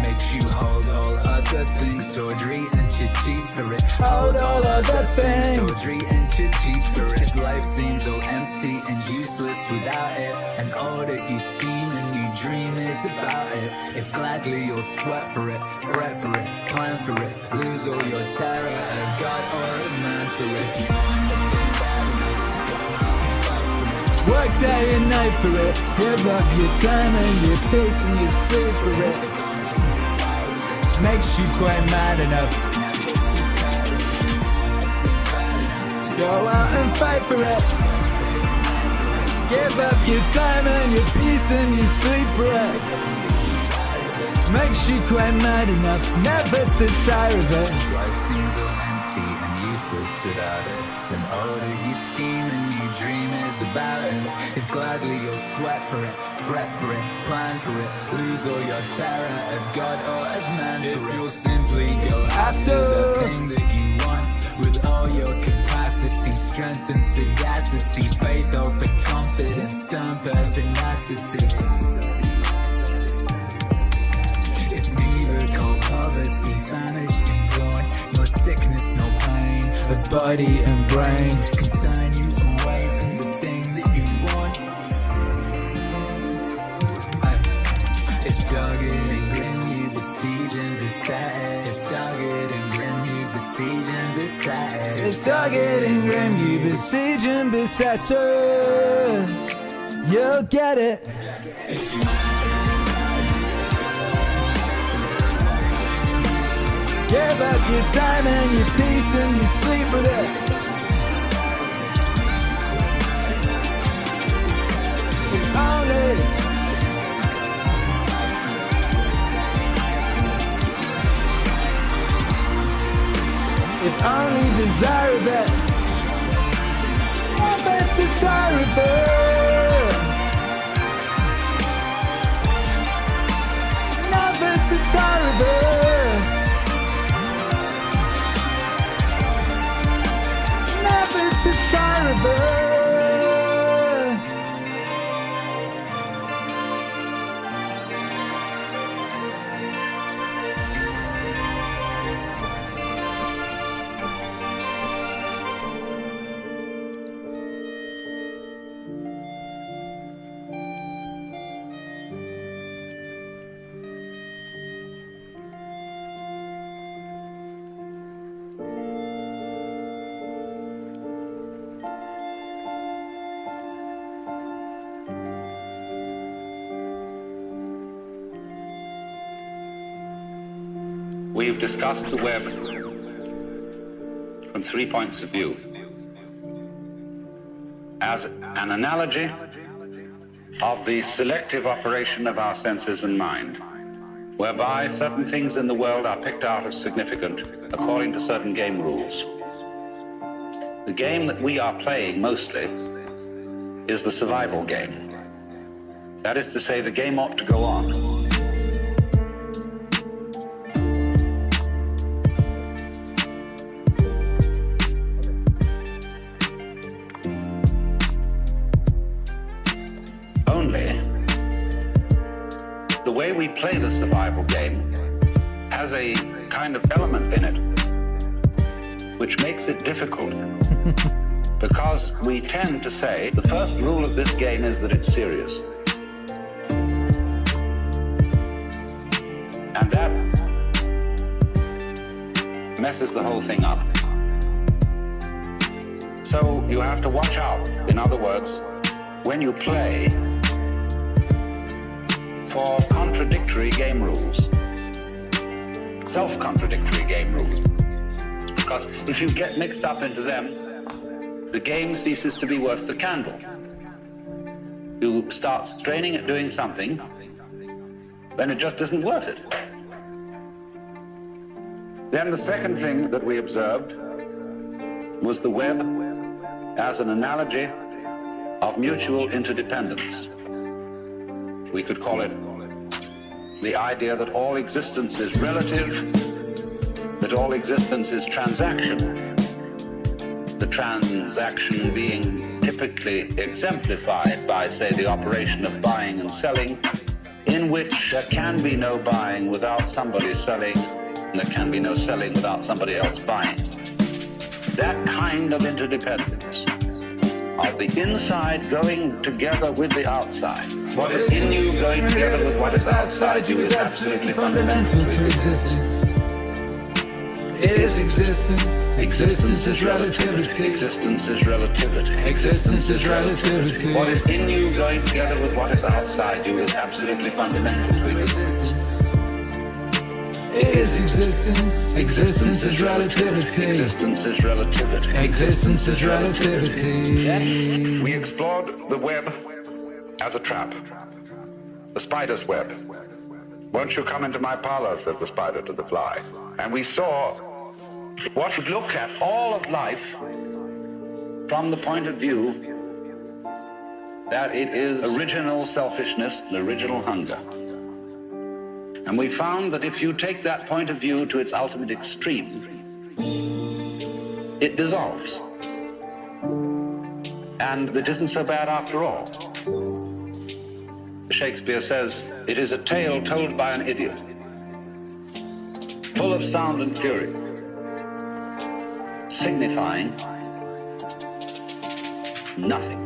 Speaker 2: Makes you hold all other things, tawdry and cheap for it. Hold all other things, tawdry and cheap for it. If life seems all empty and useless without it, and all that you scheme and you dream is about it. If gladly you'll sweat for it, fret for it, plan for it, lose all your terror, a god or a man for it. If you want the thing bad enough to go out and fight for it, work day and night for it, give up your time and your peace and your sleep for it. Makes you quite mad enough to go out and fight for it. Give up your time and your peace and your sleep for it. Makes you quite mad enough never to tire of it. Life seems all empty and useless without it. Then all that you scheme and you dream is about it. If gladly you'll sweat for it, fret for it, plan for it, lose all your terror of God or of man for it. If you'll simply go after the thing that you want with all your capacity, strength and sagacity, faith, hope and confidence, stern pertinacity. If neither cold poverty, famished and grown, nor sickness, no pain of body and brain can turn you away from the thing that you want. If dogged and grim you besiege and beset, if dogged and grim you besiege Target ingram, you besiegen, besetzer. You'll get it. Give up your time and your peace and you sleep with it. If only desire that it's desirable. Nothing's desirable. Nothing's desirable.
Speaker 17: We've discussed the web from 3 points of view. As an analogy of the selective operation of our senses and mind, whereby certain things in the world are picked out as significant according to certain game rules. The game that we are playing mostly is the survival game. That is to say, the game ought to go on. The way we play the survival game has a kind of element in it which makes it difficult because we tend to say the first rule of this game is that it's serious. And that messes the whole thing up. So you have to watch out, in other words, when you play, for contradictory game rules, self-contradictory game rules. Because if you get mixed up into them, the game ceases to be worth the candle. You start straining at doing something, then it just isn't worth it. Then the second thing that we observed was the web as an analogy of mutual interdependence. We could call it the idea that all existence is relative, that all existence is transaction. The transaction being typically exemplified by, say, the operation of buying and selling, in which there can be no buying without somebody selling, and there can be no selling without somebody else buying. That kind of interdependence, of the inside going together with the outside. What is in you going together with what is outside you is absolutely fundamental to existence. It is existence. Existence is relativity. Existence is relativity. Existence is relativity. What is in you going together with what is outside you is absolutely fundamental to existence. It is existence. Existence is relativity. Existence is relativity. Existence is relativity. Then we explored the web as a trap. The spider's web. Won't you come into my parlor, said the spider to the fly. And we saw what would look at all of life from the point of view that it is original selfishness and original hunger. And we found that if you take that point of view to its ultimate extreme, it dissolves. And it isn't so bad after all. Shakespeare says, it is a tale told by an idiot, full of sound and fury, signifying nothing.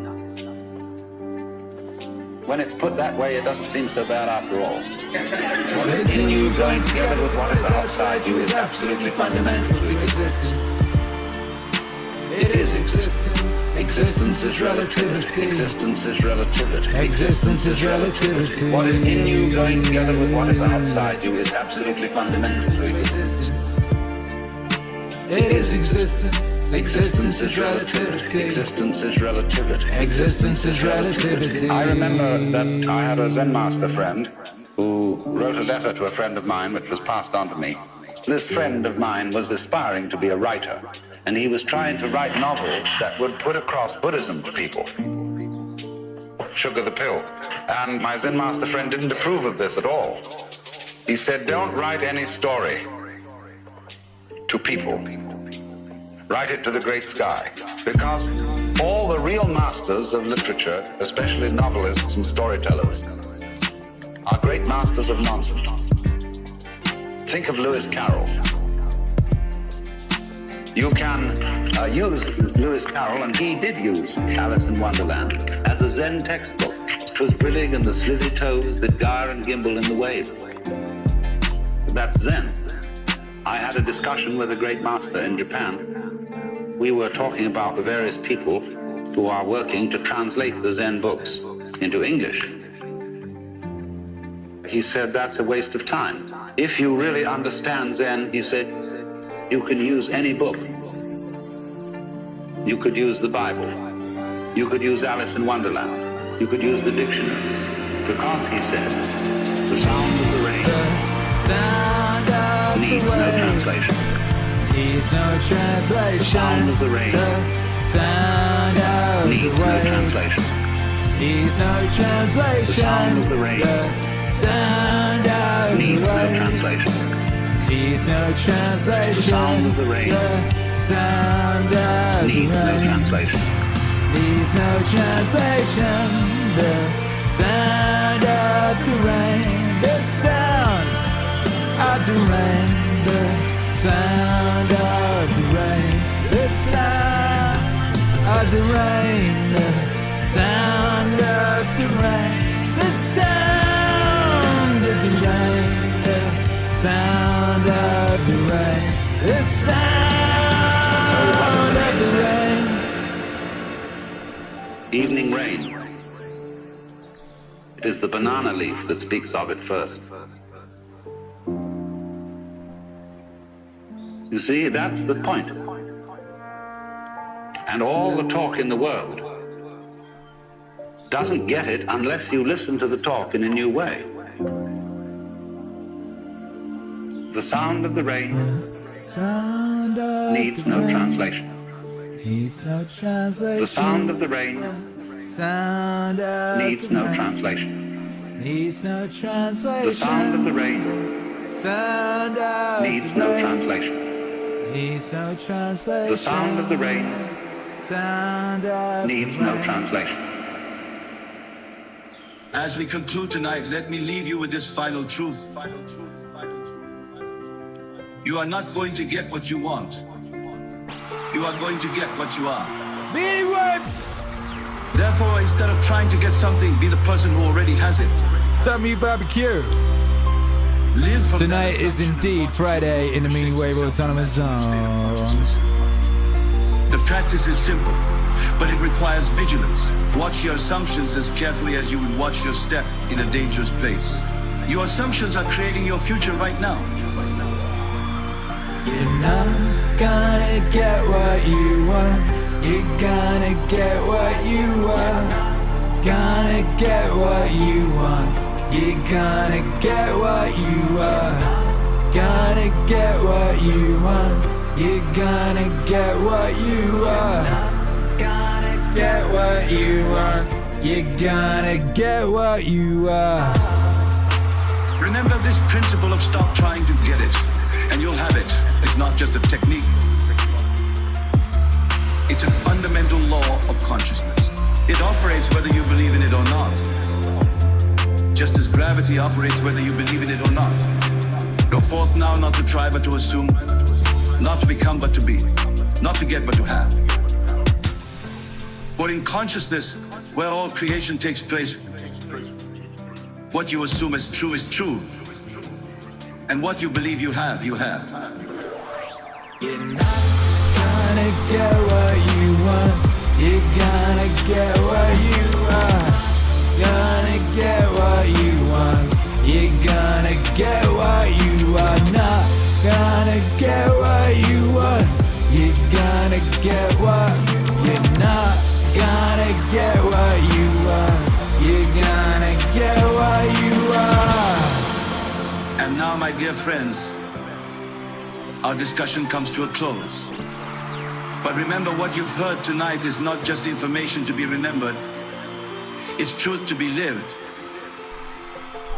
Speaker 17: When it's put that way, it doesn't seem so bad after all. What is in you going together with what is outside you is absolutely fundamental to existence.
Speaker 14: It is existence. Existence is relativity.
Speaker 17: Existence is relativity.
Speaker 14: Existence is relativity.
Speaker 17: What is in you going together with what is outside you is absolutely fundamental to existence.
Speaker 14: It is existence. Existence is relativity.
Speaker 17: Existence is relativity.
Speaker 14: Existence is relativity.
Speaker 17: I remember that I had a Zen master friend who wrote a letter to a friend of mine which was passed on to me. This friend of mine was aspiring to be a writer, and he was trying to write novels that would put across Buddhism to people. Sugar the pill. And my Zen master friend didn't approve of this at all. He said, don't write any story to people. Write it to the great sky. Because all the real masters of literature, especially novelists and storytellers, are great masters of nonsense. Think of Lewis Carroll. You can use Lewis Carroll, and he did use Alice in Wonderland as a Zen textbook. 'Twas brillig and the slithy toes that gyre and gimble in the wave. That's Zen. I had a discussion with a great master in Japan. We were talking about the various people who are working to translate the Zen books into English. He said, that's a waste of time. If you really understand Zen, he said, you can use any book. You could use the Bible. You could use Alice in Wonderland. You could use the dictionary. Because, he said, the sound of the rain needs no translation.
Speaker 14: Needs no translation.
Speaker 17: The sound of the rain needs no translation.
Speaker 14: Needs no translation.
Speaker 17: The sound of the rain
Speaker 14: Sound of
Speaker 17: needs
Speaker 14: the
Speaker 17: no
Speaker 14: rain.
Speaker 17: translation.
Speaker 14: Needs no translation.
Speaker 17: The sound of the rain
Speaker 14: Sound of
Speaker 17: needs
Speaker 14: the
Speaker 17: no
Speaker 14: rain.
Speaker 17: translation.
Speaker 14: Needs no translation. The sound of the rain. The sound of the rain. The sound of the rain. The sound of the rain. The sound of the rain. The sound of the rain. The sound of the rain. The sound of the rain.
Speaker 17: Evening rain. It is the banana leaf that speaks of it first. You see, that's the point. And all the talk in the world doesn't get it unless you listen to the talk in a new way. The sound of the rain
Speaker 14: Sound of
Speaker 17: needs
Speaker 14: the
Speaker 17: no
Speaker 14: rain.
Speaker 17: translation.
Speaker 14: Needs no translation.
Speaker 17: The sound of the rain
Speaker 14: Sound of
Speaker 17: needs
Speaker 14: the
Speaker 17: no
Speaker 14: rain.
Speaker 17: translation.
Speaker 14: Needs no translation.
Speaker 17: The sound of the rain
Speaker 14: Sound of
Speaker 17: needs
Speaker 14: the
Speaker 17: no
Speaker 14: rain.
Speaker 17: translation.
Speaker 14: Needs no translation.
Speaker 17: The sound of the rain
Speaker 14: Sound of
Speaker 17: needs
Speaker 14: the
Speaker 17: no
Speaker 14: rain.
Speaker 17: translation.
Speaker 3: As we conclude tonight, let me leave you with this final truth. You are not going to get what you want. You are going to get what you are.
Speaker 14: Meaningwave!
Speaker 3: Therefore, instead of trying to get something, be the person who already has it.
Speaker 2: Sammy Barbecue.
Speaker 3: Live from
Speaker 2: Tonight is indeed Friday in the Meaningwave Autonomous Zone.
Speaker 3: The practice is simple, but it requires vigilance. Watch your assumptions as carefully as you would watch your step in a dangerous place. Your assumptions are creating your future right now.
Speaker 14: You're not gonna get what you want. You're gonna get what you want. Gonna get what you want. You're gonna get what you want. Gonna get what you want. You're gonna get what you want. Gonna get what you want. You're gonna get what you want.
Speaker 3: Remember this principle of stop trying to get it, and you'll have it. It's not just a technique. It's a fundamental law of consciousness. It operates whether you believe in it or not. Just as gravity operates whether you believe in it or not. Go forth now not to try but to assume, not to become but to be, not to get but to have. For in consciousness, where all creation takes place, what you assume as true is true. And what you believe you have, you have.
Speaker 14: You're not gonna gonna get what you want. You're gonna get what you are. Gonna get what you want. You're gonna get what you are. Not gonna get what you want. You're gonna get what. You're not gonna get what you are. You're gonna get what you are.
Speaker 10: And now, my dear friends, our discussion comes to a close. But remember, what you've heard tonight is not just information to be remembered. It's truth to be lived.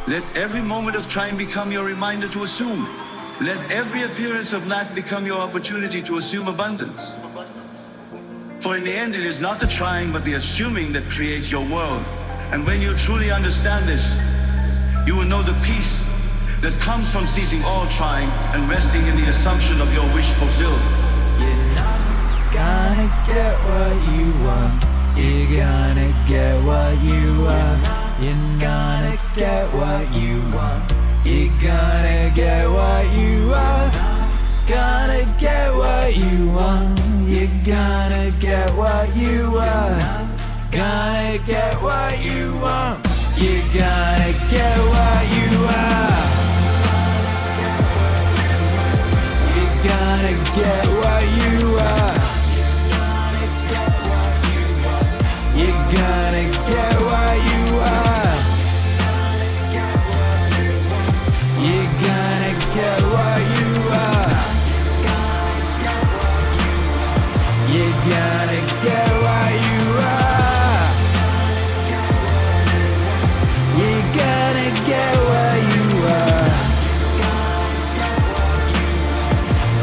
Speaker 10: Let every moment of trying become your reminder to assume. Let every appearance of lack become your opportunity to assume abundance. For in the end, it is not the trying, but the assuming that creates your world. And when you truly understand this, you will know the peace that comes from ceasing all trying and resting in the assumption of your wish fulfilled.
Speaker 14: You're not gonna get what you want. You're gonna get what you are. You're gonna get what you want. You're gonna get what you are. Gonna get what you want. You're gonna get what you are. Gonna get what you want. You're gonna get what you are. You're gonna get what you are. You're gonna get what you are. You're gonna get what you are. You're gonna get what you are. You're gonna get what you are.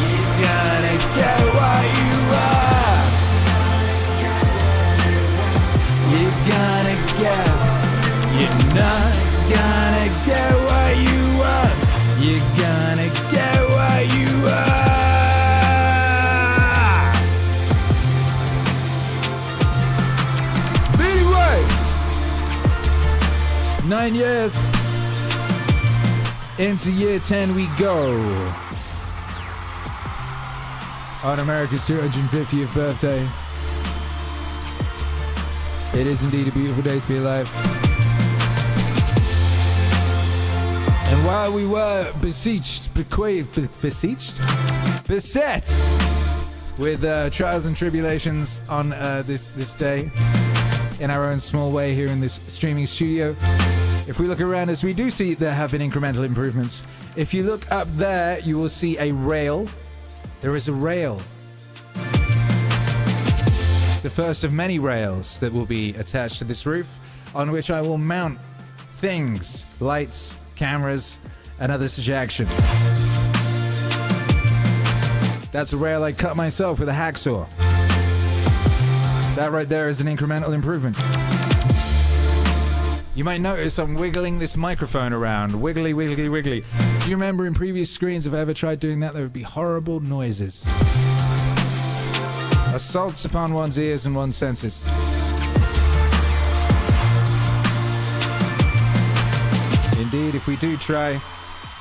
Speaker 14: You're gonna get what you are. You're gonna get. You're not gonna get what you want. You're gonna get what you are. Meanwave. 9 years into year 10 we go. On America's 250th birthday. It is indeed a beautiful day to be alive. And while we were beset with trials and tribulations on this day, in our own small way here in this streaming studio, if we look around us, we do see there have been incremental improvements. If you look up there, you will see a rail. There is a rail. The first of many rails that will be attached to this roof, on which I will mount things, lights, cameras, and other such action. That's a rail I cut myself with a hacksaw. That right there is an incremental improvement. You might notice I'm wiggling this microphone around. Wiggly, wiggly, wiggly. Do you remember in previous screens, if I ever tried doing that, there would be horrible noises. Assaults upon one's ears and one's senses. Indeed, if we do try,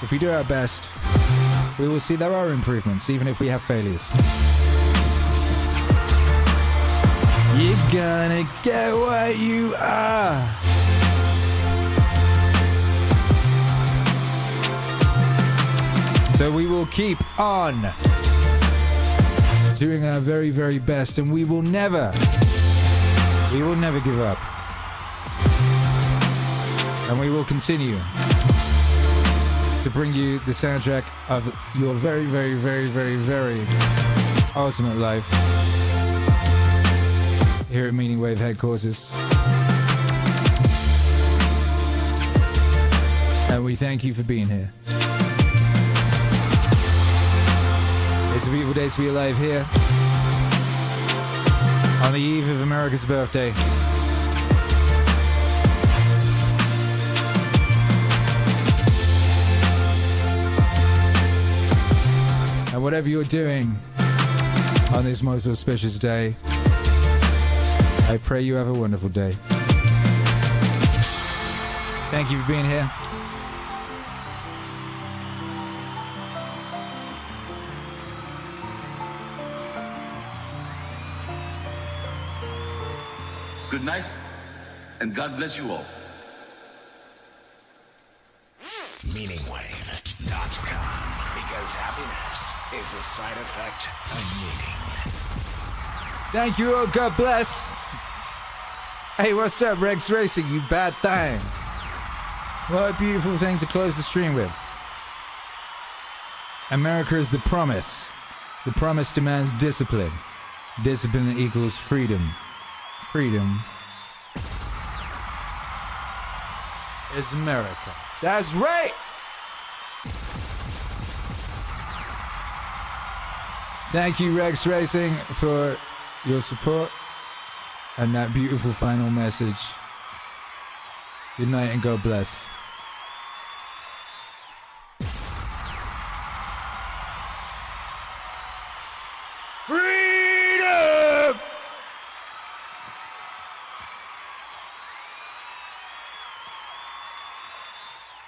Speaker 14: if we do our best, we will see there are improvements, even if we have failures. You're gonna get what you are. So we will keep on doing our very, very best, and we will never give up. And we will continue to bring you the soundtrack of your very, very, very, very, very ultimate life here at Meaningwave headquarters. And we thank you for being here. It's a beautiful day to be alive here on the eve of America's birthday. And whatever you're doing on this most auspicious day, I pray you have a wonderful day. Thank you for being here.
Speaker 18: Good night, and God bless you all.
Speaker 1: Meaningwave.com, because happiness is a side effect of meaning.
Speaker 2: Thank you. Oh, God bless. Hey, what's up, Rex Racing? You bad thing. What a beautiful thing to close the stream with. America is the promise. The promise demands discipline. Discipline equals freedom. Freedom is America. That's right. Thank you, Rex Racing, for your support and that beautiful final message. Good night and God bless. Free!